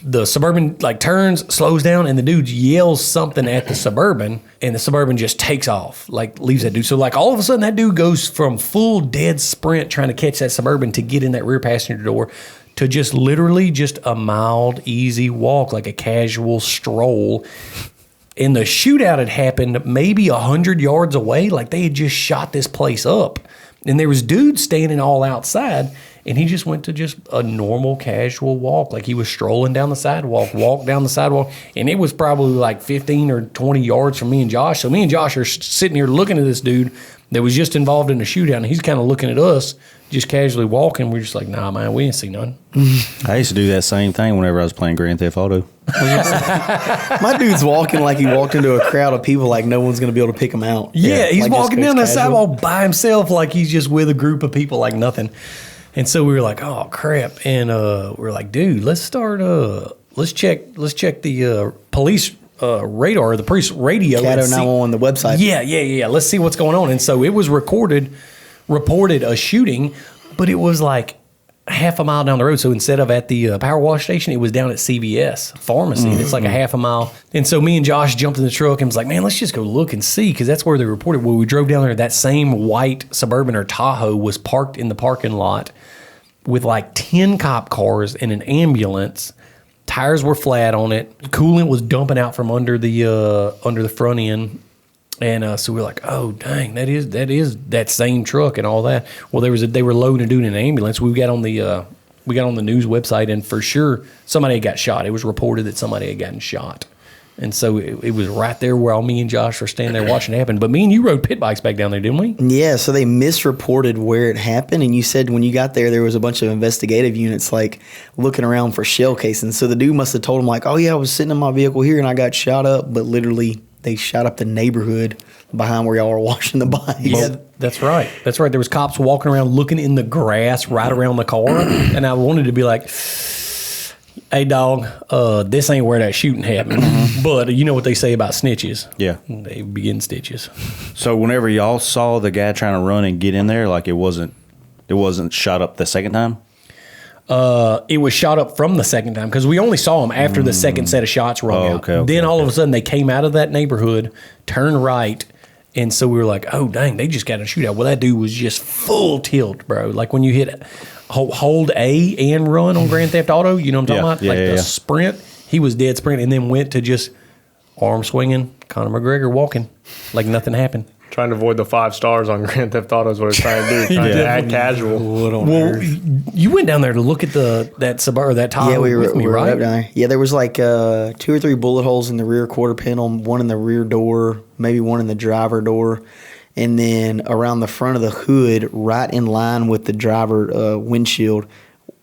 The Suburban like turns, slows down, and the dude yells something at the Suburban, and the Suburban just takes off, like leaves that dude. So like all of a sudden that dude goes from full dead sprint trying to catch that Suburban to get in that rear passenger door to just literally just a mild, easy walk, like a casual stroll. And the shootout had happened maybe 100 yards away. Like they had just shot this place up. And there was dudes standing all outside. And he just went to just a normal, casual walk. Like he was strolling down the sidewalk, walked down the sidewalk. And it was probably like 15 or 20 yards from me and Josh. So me and Josh are sitting here looking at this dude that was just involved in a shootout. And he's kind of looking at us, just casually walking. We're just like, nah, man, we ain't seen none. I used to do that same thing whenever I was playing Grand Theft Auto. My dude's walking like he walked into a crowd of people like no one's going to be able to pick him out. Yeah, he's like walking down the casual. sidewalk by himself like he's just with a group of people like nothing. And so we were like, oh, crap. And we're like, dude, let's start, let's check the police radar, the police radio. Cat 911, the website. Yeah. Let's see what's going on. And so it was reported a shooting, but it was like half a mile down the road. So instead of at the power wash station, it was down at CVS pharmacy. And it's like a half a mile. And so me and Josh jumped in the truck and was like, man, let's just go look and see, because that's where they reported. Well, we drove down there. That same white Suburban or Tahoe was parked in the parking lot with like 10 cop cars and an ambulance. Tires were flat on it. Coolant was dumping out from under the front end. And so we're like, oh, dang, that is that same truck and all that. Well, they were loading a dude in an ambulance. We got on the news website, and for sure somebody had got shot. It was reported that somebody had gotten shot. And so it was right there where all me and Josh were standing there watching it happen. But me and you rode pit bikes back down there, didn't we? Yeah, so they misreported where it happened, and you said when you got there was a bunch of investigative units like looking around for shell casings. So the dude must have told them like, oh yeah, I was sitting in my vehicle here and I got shot up, but literally they shot up the neighborhood behind where y'all were washing the bikes. Yeah, that's right. There was cops walking around looking in the grass right around the car, and I wanted to be like, Hey, dog, this ain't where that shooting happened. But you know what they say about snitches. Yeah. They begin stitches. So whenever y'all saw the guy trying to run and get in there, like it wasn't shot up the second time? It was shot up from the second time because we only saw him after the second set of shots rung out. Then all of a sudden they came out of that neighborhood, turned right, and so we were like, oh, dang, they just got a shootout. Well, that dude was just full tilt, bro. Like when you hit hold A and run on Grand Theft Auto, you know what I'm talking about? The sprint, he was dead sprint and then went to just arm swinging, Conor McGregor walking like nothing happened. Trying to avoid the 5 stars on Grand Theft Auto is what it's trying to do. Trying to act casual. Well, you went down there to look at that Suburban, that Tahoe with me, right? Down there. Yeah, there was like 2 or 3 bullet holes in the rear quarter panel, one in the rear door, maybe one in the driver door, and then around the front of the hood, right in line with the driver windshield.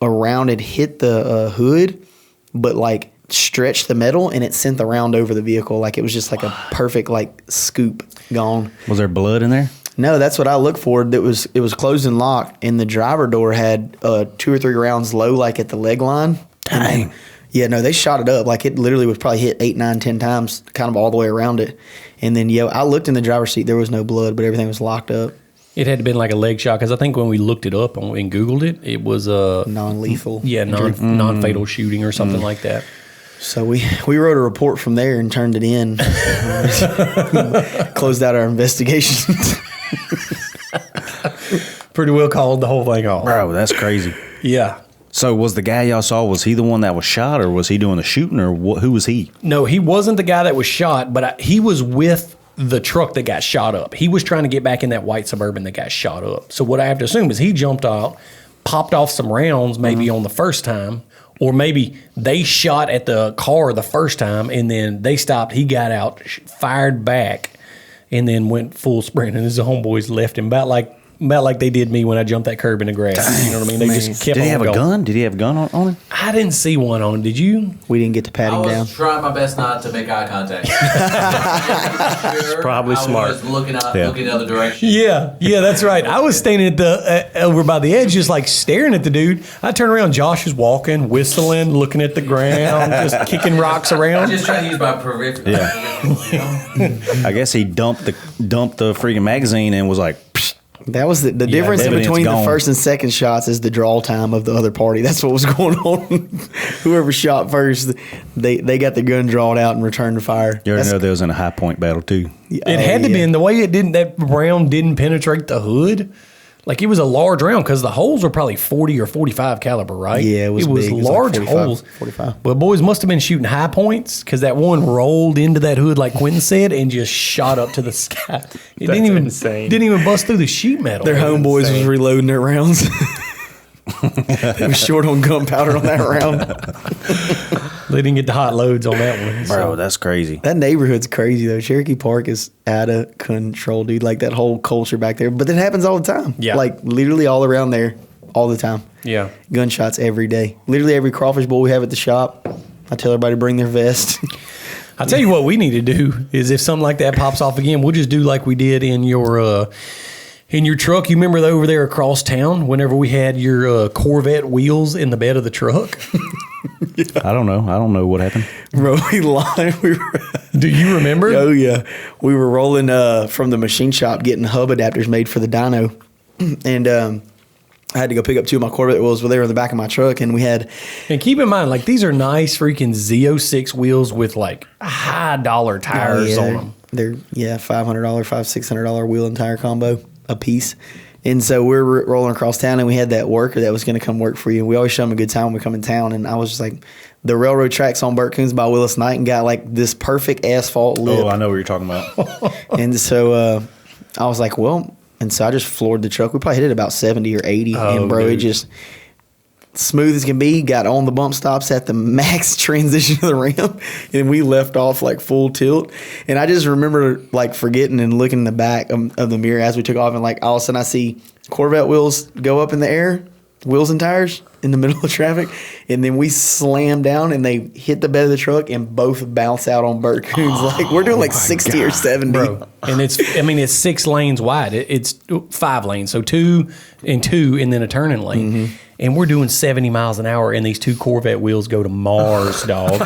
Around it hit the hood, but like stretched the metal and it sent the round over the vehicle. Like it was just like a perfect like scoop gone. Was there blood in there? No, that's what I looked for. It was closed and locked, and the driver door had 2 or 3 rounds low, like at the leg line. Dang. Yeah, no, they shot it up. Like it literally was probably hit 8, 9, 10 times, kind of all the way around it. And then, I looked in the driver's seat. There was no blood, but everything was locked up. It had to been like a leg shot because I think when we looked it up and Googled it, it was a non-lethal. Yeah, non-fatal shooting or something like that. So we wrote a report from there and turned it in. Closed out our investigation. Pretty well called the whole thing off. Bro, that's crazy. Yeah. So was the guy y'all saw, was he the one that was shot, or was he doing the shooting, or who was he? No, he wasn't the guy that was shot, but he was with the truck that got shot up. He was trying to get back in that white Suburban that got shot up. So what I have to assume is he jumped out, popped off some rounds maybe on the first time, or maybe they shot at the car the first time and then they stopped. He got out, fired back, and then went full sprint. And his homeboys left him about like they did me when I jumped that curb in the grass. Dang, you know what I mean? They just kept Did he have going. a gun? Did he have a gun on him? I didn't see one on. Did you? We didn't get to pat I him was down. trying my best not to make eye contact. Probably smart. I was looking the other direction. Yeah, that's right. I was standing at the over by the edge, just like staring at the dude. I turned around. Josh is walking, whistling, looking at the ground, just kicking rocks around. Just trying to use my peripheral. Yeah. I guess he dumped the freaking magazine and was like, psh. That was the difference in evidence between gone. the first and second shots is the draw time of the other party. That's what was going on. Whoever shot first, they got the gun drawn out and returned to fire. You already know they was in a high point battle too. It had to be in the way that round didn't penetrate the hood. Like it was a large round because the holes were probably 40 or 45 caliber, right? Yeah, it was big. It was large like 45, holes. 45. But boys must have been shooting high points because that one rolled into that hood like Quinton said and just shot up to the sky. It insane. Didn't even bust through the sheet metal. Their homeboys was reloading their rounds. They was short on gunpowder on that round. They didn't get the hot loads on that one. Bro, that's crazy. That neighborhood's crazy though. Cherokee Park is out of control, dude. Like that whole culture back there. But it happens all the time. Yeah. Like literally all around there, all the time. Yeah. Gunshots every day. Literally every crawfish bowl we have at the shop, I tell everybody to bring their vest. I'll tell you what we need to do is if something like that pops off again, we'll just do like we did in your truck. You remember over there across town whenever we had your Corvette wheels in the bed of the truck? Yeah. I don't know what happened. Bro, we lied. Do you remember? Oh, yeah. We were rolling from the machine shop getting hub adapters made for the dyno. And I had to go pick up 2 of my Corvette wheels. Well, they were in the back of my truck. And we had... And keep in mind, like, these are nice freaking Z06 wheels with, like, high dollar tires on them. They're, $500, $600 wheel and tire combo a piece. And so we're rolling across town, and we had that worker that was going to come work for you. And we always show them a good time when we come in town. And I was just like, the railroad tracks on Burt Coons by Willis Knight and got like this perfect asphalt lip. Oh, I know what you're talking about. And so I was like, well, and so I just floored the truck. We probably hit it about 70 or 80. And bro, dude. it just smooth as can be, got on the bump stops at the max transition of the ramp, and we left off like full tilt. And I just remember like forgetting and looking in the back of the mirror as we took off, and like all of a sudden I see Corvette wheels go up in the air, wheels and tires in the middle of traffic, and then we slam down and they hit the bed of the truck and both bounce out on Burt Coons. Like we're doing like 60 or 70. Bro. And it's 6 lanes wide. It's 5 lanes, so 2 and 2 and then a turning lane. and we're doing 70 miles an hour, and these two Corvette wheels go to Mars, dog.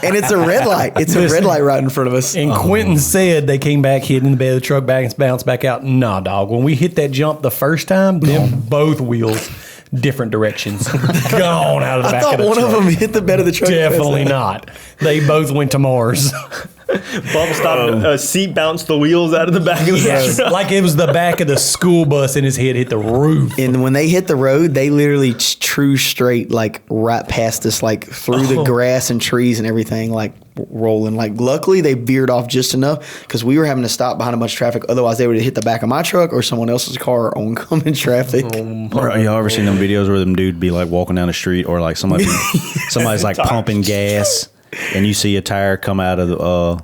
And it's a red light. It's a red light right in front of us. And Quinton said they came back, hit in the bed of the truck, back and bounced back out. Nah, dog. When we hit that jump the first time, them both wheels, different directions, gone out of the back of the truck. I thought one of them hit the bed of the truck. Definitely not. They both went to Mars. Bubble stopped. Seat bounced the wheels out of the back of the truck. Like it was the back of the school bus, and his head hit the roof. And when they hit the road, they literally true straight, like right past us, like through the grass and trees and everything, like rolling. Like luckily they veered off just enough because we were having to stop behind a bunch of traffic. Otherwise they would have hit the back of my truck or someone else's car or oncoming traffic. Y'all ever seen them videos where them dude be like walking down the street or like somebody's like pumping gas and you see a tire come out of the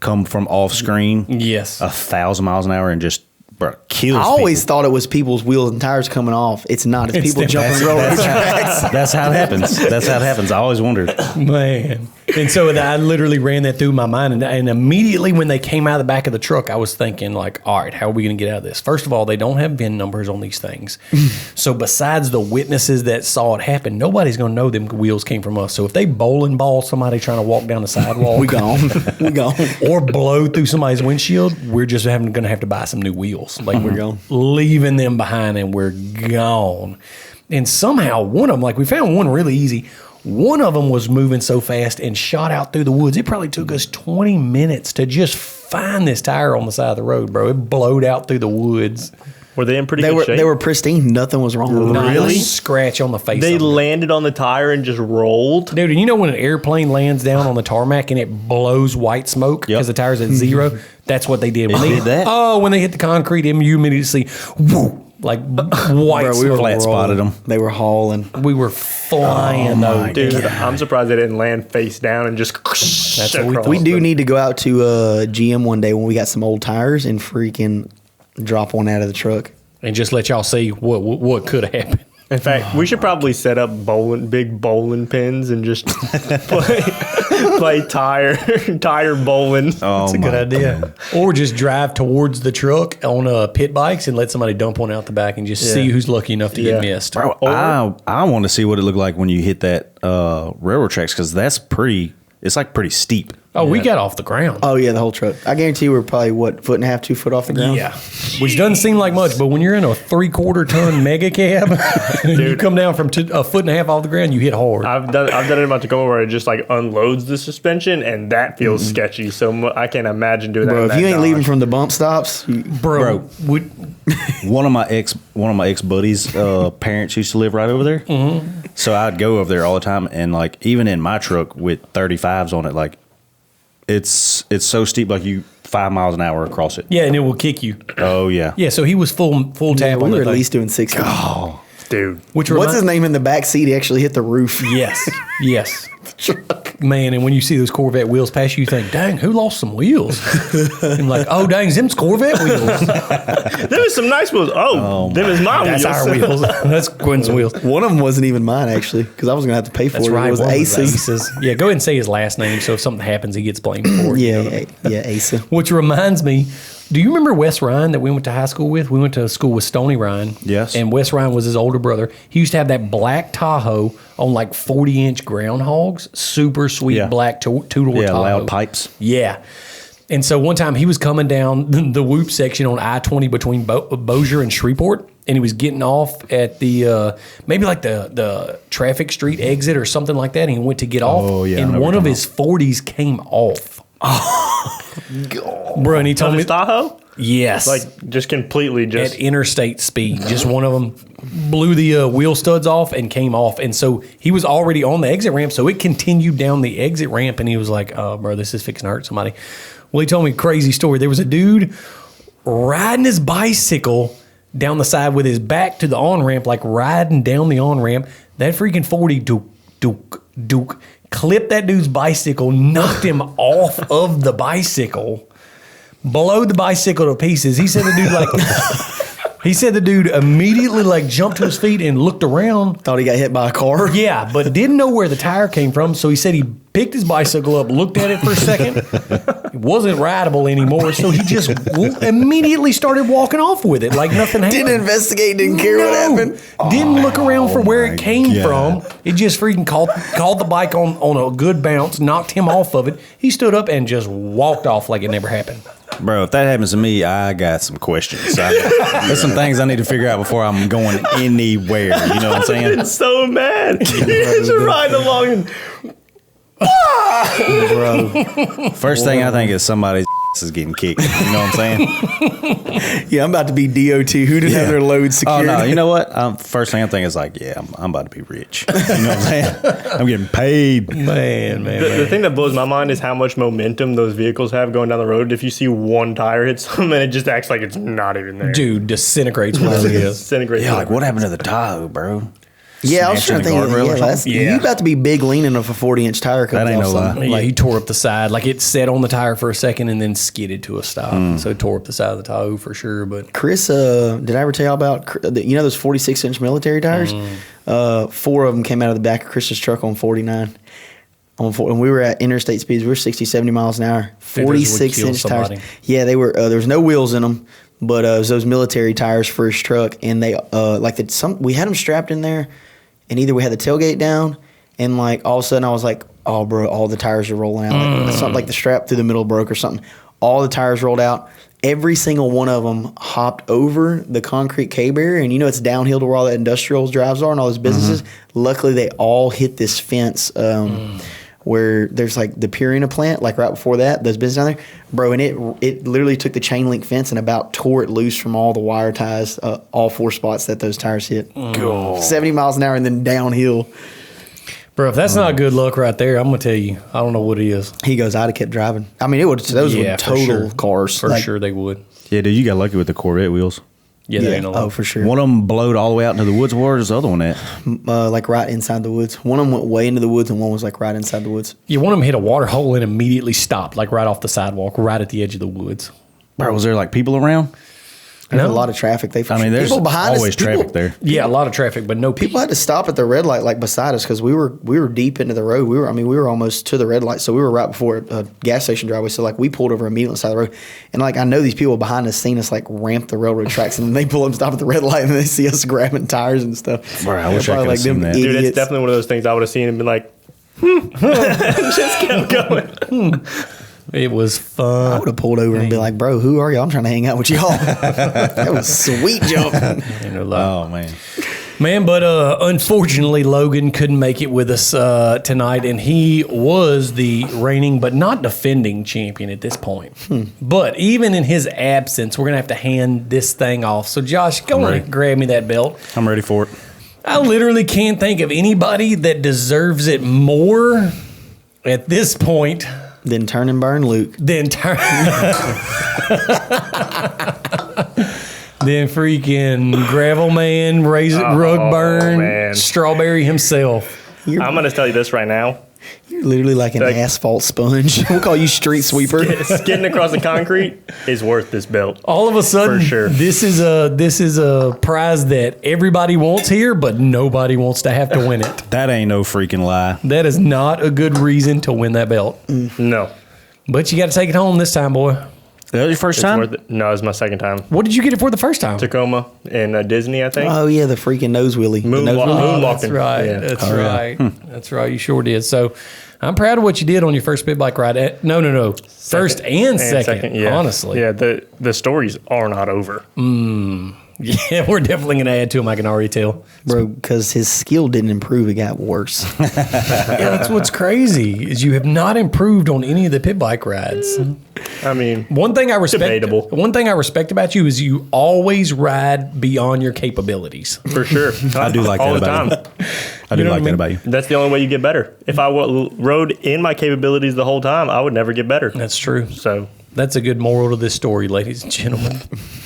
come from off screen? Yes. 1,000 miles an hour and just kills I always people. thought it was people's wheels and tires coming off. It's not. It's people jumping roller tracks. That's how it happens. That's how it happens. I always wondered. Man. And so I literally ran that through my mind. And immediately when they came out of the back of the truck, I was thinking, like, all right, how are we going to get out of this? First of all, they don't have VIN numbers on these things. So besides the witnesses that saw it happen, nobody's going to know them wheels came from us. So if they bowling ball somebody trying to walk down the sidewalk, We gone. We gone. or blow through somebody's windshield, we're just going to have to buy some new wheels. Like we're gone. leaving them behind and we're gone. And somehow one of them, like we found one really easy. One of them was moving so fast and shot out through the woods. It probably took us 20 minutes to just find this tire on the side of the road, bro. It blowed out through the woods. Were they in pretty good shape? They were pristine. Nothing was wrong with them. Not a Really? scratch on the face. They of it. landed on the tire and just rolled. Dude, and you know when an airplane lands down on the tarmac and it blows white smoke because the tire's at zero? That's what they did. When It they did that? Oh, when they hit the concrete, you immediately see, whoo, like white Bro, we were smoke. Flat spotted them. They were hauling. We were flying though. Dude, I'm surprised they didn't land face down and just That's what we across thought. We do the- need to go out to GM one day when we got some old tires and freaking drop one out of the truck. And just let y'all see what could have happened. In fact, we should probably set up big bowling pins and just play tire bowling. That's a good idea. Or just drive towards the truck on pit bikes and let somebody dump one out the back and just see who's lucky enough to get missed. Bro, I want to see what it looked like when you hit that railroad tracks because that's pretty. It's like pretty steep. Oh, we got off the ground. Oh yeah, the whole truck. I guarantee we're probably 1.5 2 foot off the ground. Yeah, which doesn't seem like much, but when you're in a 3/4 ton mega cab, and you come down from 1.5 foot off the ground, you hit hard. I've done it in my Tacoma where it just like unloads the suspension and that feels sketchy. So I can't imagine doing that. Bro, in if you that ain't Dodge. leaving from the bump stops, Bro, One of my ex buddies' parents used to live right over there. Mm-hmm. So I'd go over there all the time, and like even in my truck with 35s on it, like it's so steep, like you 5 miles an hour across it. yeah, and it will kick you. Oh yeah. Yeah, so he was full tap we on were that at thing. least doing 60. Dude, Which What's his name in the back seat? He actually hit the roof. Yes. Man, and when you see those Corvette wheels pass you, think, dang, who lost some wheels? And like, oh, dang, them's Corvette wheels. there was some nice wheels. Them is my That's wheels. our wheels. That's Quinn's wheels. One of them wasn't even mine actually, because I was gonna have to pay for That's it. right. It was one Ace's. Yeah, go ahead and say his last name so if something happens, he gets blamed for it. Yeah, Ace. Which reminds me, do you remember Wes Ryan that we went to high school with? We went to school with Stoney Ryan. Yes. And Wes Ryan was his older brother. He used to have that black Tahoe on like 40-inch groundhogs. Super sweet black two-door Yeah, Tahoe. loud pipes. Yeah. And so one time he was coming down the Whoop section on I-20 between Bossier and Shreveport, and he was getting off at the maybe like the traffic street exit or something like that, and he went to get off, Oh, yeah, I know and what one you're of talking his 40s came off. Bro, and he told On me, his Tahoe? yes, Like just completely just at interstate speed. Just one of them blew the wheel studs off and came off. And so he was already on the exit ramp, so it continued down the exit ramp, and he was like, oh, bro, this is fixing to hurt somebody. Well, he told me a crazy story. There was a dude riding his bicycle down the side with his back to the on-ramp, like riding down the on-ramp. That freaking 40 duke clipped that dude's bicycle, knocked him off of the bicycle, blowed the bicycle to pieces. He said the dude immediately like jumped to his feet and looked around. Thought he got hit by a car. Yeah, but didn't know where the tire came from. So he said he picked his bicycle up, looked at it for a second. It wasn't rideable anymore, so he just immediately started walking off with it like nothing happened. Didn't investigate, didn't care what happened. Didn't look around for where my it came God. from. It just freaking called the bike on a good bounce, knocked him off of it. He stood up and just walked off like it never happened. Bro, if that happens to me, I got some questions. There's some things I need to figure out before I'm going anywhere. You know what I'm saying? It's so mad. He's just riding along and Bro. First thing I think is somebody's is getting kicked. You know what I'm saying? Yeah, I'm about to be DOT. Who didn't have their load Oh, secured? no. You know what? First thing I think is like, yeah, I'm about to be rich. You know what I'm saying? I'm getting paid. Man. the thing that blows my mind is how much momentum those vehicles have going down the road. If you see one tire hit something, and it just acts like it's not even there. Dude disintegrates wherever he is. Disintegrates. Yeah, like what happened to the Tahoe, bro? Yeah, I was trying to Smashing think. the guardrail or Yeah, something? you about to be big leaning if a 40-inch tire comes That ain't off no lie. something. Like he tore up the side, like it sat on the tire for a second and then skidded to a stop. So it tore up the side of the Tahoe for sure. But Chris, did I ever tell you about those 46-inch military tires? 4 of them came out of the back of Chris's truck on 49. And we were at interstate speeds. We were 60, 70 miles an hour. Dude, those would 46-inch kill tires. somebody. Yeah, they were. There was no wheels in them, but it was those military tires for his truck. And they we had them strapped in there, and either we had the tailgate down, and like all of a sudden I was like, oh, bro, all the tires are rolling out. Like, something like the strap through the middle broke or something. All the tires rolled out. Every single one of them hopped over the concrete K barrier, and it's downhill to where all the industrial drives are and all those businesses. Luckily, they all hit this fence where there's like the Purina plant, like right before that, those businesses down there, bro. And it literally took the chain link fence and about tore it loose from all the wire ties, all 4 spots that those tires hit. 70 miles an hour and then downhill. bro, if that's not good luck right there, I'm gonna tell you, I don't know what it is. He goes, I'd have kept driving. I mean, those were for total sure. cars. For Like, sure they would. Yeah, dude, you got lucky with the Corvette wheels. Yeah, they ain't no oh, luck. for sure. One of them blowed all the way out into the woods. Where's the other one at? Like right inside the woods. One of them went way into the woods, and one was like right inside the woods. Yeah, one of them hit a water hole and immediately stopped, like right off the sidewalk, right at the edge of the woods. Bro, was there like people around? There's a lot of traffic. There's There's people behind always us. People- traffic there. Yeah, a lot of traffic, but no People people. had to stop at the red light, like beside us, because we were deep into the road. We were almost to the red light, so we were right before a gas station driveway. So like we pulled over immediately on the side of the road, and like I know these people behind us seen us like ramp the railroad tracks, and then they pull up, stop at the red light, and they see us grabbing tires and stuff. Bro, I wish I Probably could've seen that. Dude, it's idiots. definitely one of those things I would have seen and been like, just kept going. It was I fun. would have pulled over and be like, "Bro, who are y'all? I'm trying to hang out with y'all." That was sweet jump. Ain't no luck. Oh, man. Man, but unfortunately, Logan couldn't make it with us tonight, and he was the reigning but not defending champion at this point. But even in his absence, we're going to have to hand this thing off. So, Josh, go on and grab me that belt. I'm ready for it. I literally can't think of anybody that deserves it more at this point Then turn and burn, Luke. than than freaking Gravel Man, Rug Burn, man. Strawberry himself. I'm going to tell you this right now. You're literally like an Like- asphalt sponge. We'll call you street sweeper. Skidding across the concrete is worth this belt. All of a sudden, For sure. this is a prize that everybody wants here, but nobody wants to have to win it. That ain't no freaking lie. That is not a good reason to win that belt. No. But you got to take it home this time, boy. That was your first It's time? worth it. No, it was my second time. What did you get it for the first time? Tacoma and Disney, I think. Oh yeah, the freaking nose wheelie. The nose Moonwalk. wheelie. Oh, that's Moonwalking. right. Yeah. That's right. That's right. You sure did. So I'm proud of what you did on your first pit bike ride. No. First and second. yeah. Honestly. Yeah, the stories are not over. Yeah, we're definitely going to add to them, I can already tell. Bro, because his skill didn't improve, it got worse. Yeah, that's what's crazy is you have not improved on any of the pit bike rides. I mean, One thing I respect. Debatable. One thing I respect about you is you always ride beyond your capabilities. for sure. I do like all that the about time. you. I do know what like I that mean? about you. That's the only way you get better. If I rode in my capabilities the whole time, I would never get better. That's true. So That's a good moral to this story, ladies and gentlemen.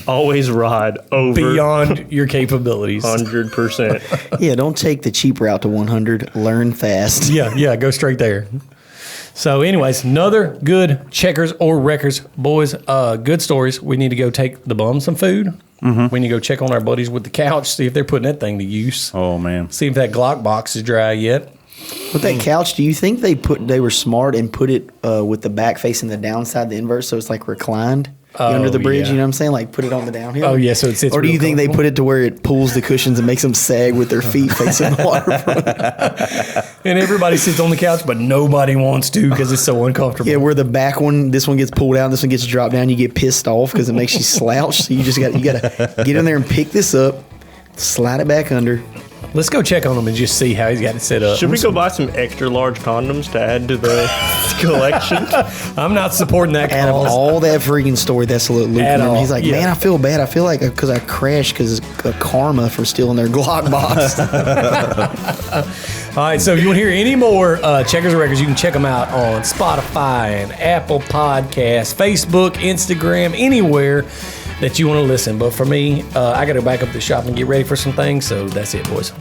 always ride over Beyond your capabilities. 100%. Yeah, don't take the cheap route to 100. Learn fast. Yeah, go straight there. So, anyways, another good checkers or wreckers. Boys, good stories. We need to go take the bum some food. We need to go check on our buddies with the couch, see if they're putting that thing to use. Oh, man. See if that Glock box is dry yet. With that couch, do you think they were smart and put it with the back facing the downside, the inverse, so it's like reclined under the bridge? Yeah. You know what I'm saying? Like put it on the downhill. Oh yeah, so it sits. Or do real you think they comfortable. put it to where it pulls the cushions and makes them sag with their feet facing the waterfront? And everybody sits on the couch, but nobody wants to because it's so uncomfortable. Yeah, where the back one, this one gets pulled out, this one gets dropped down. You get pissed off because it makes you slouch. So you gotta get in there and pick this up, slide it back under. Let's go check on him and just see how he's got it set up. Should we go buy some extra large condoms to add to the collection? I'm not supporting that Out of cause. all that freaking story, that's a little At Luke. all, He's like, yeah. man, I feel bad. I feel like because I crashed because of karma for stealing their Glock box. All right, so if you want to hear any more Checkers and Records, you can check them out on Spotify and Apple Podcasts, Facebook, Instagram, anywhere that you want to listen. But for me, I got to go back up to the shop and get ready for some things. So that's it, boys.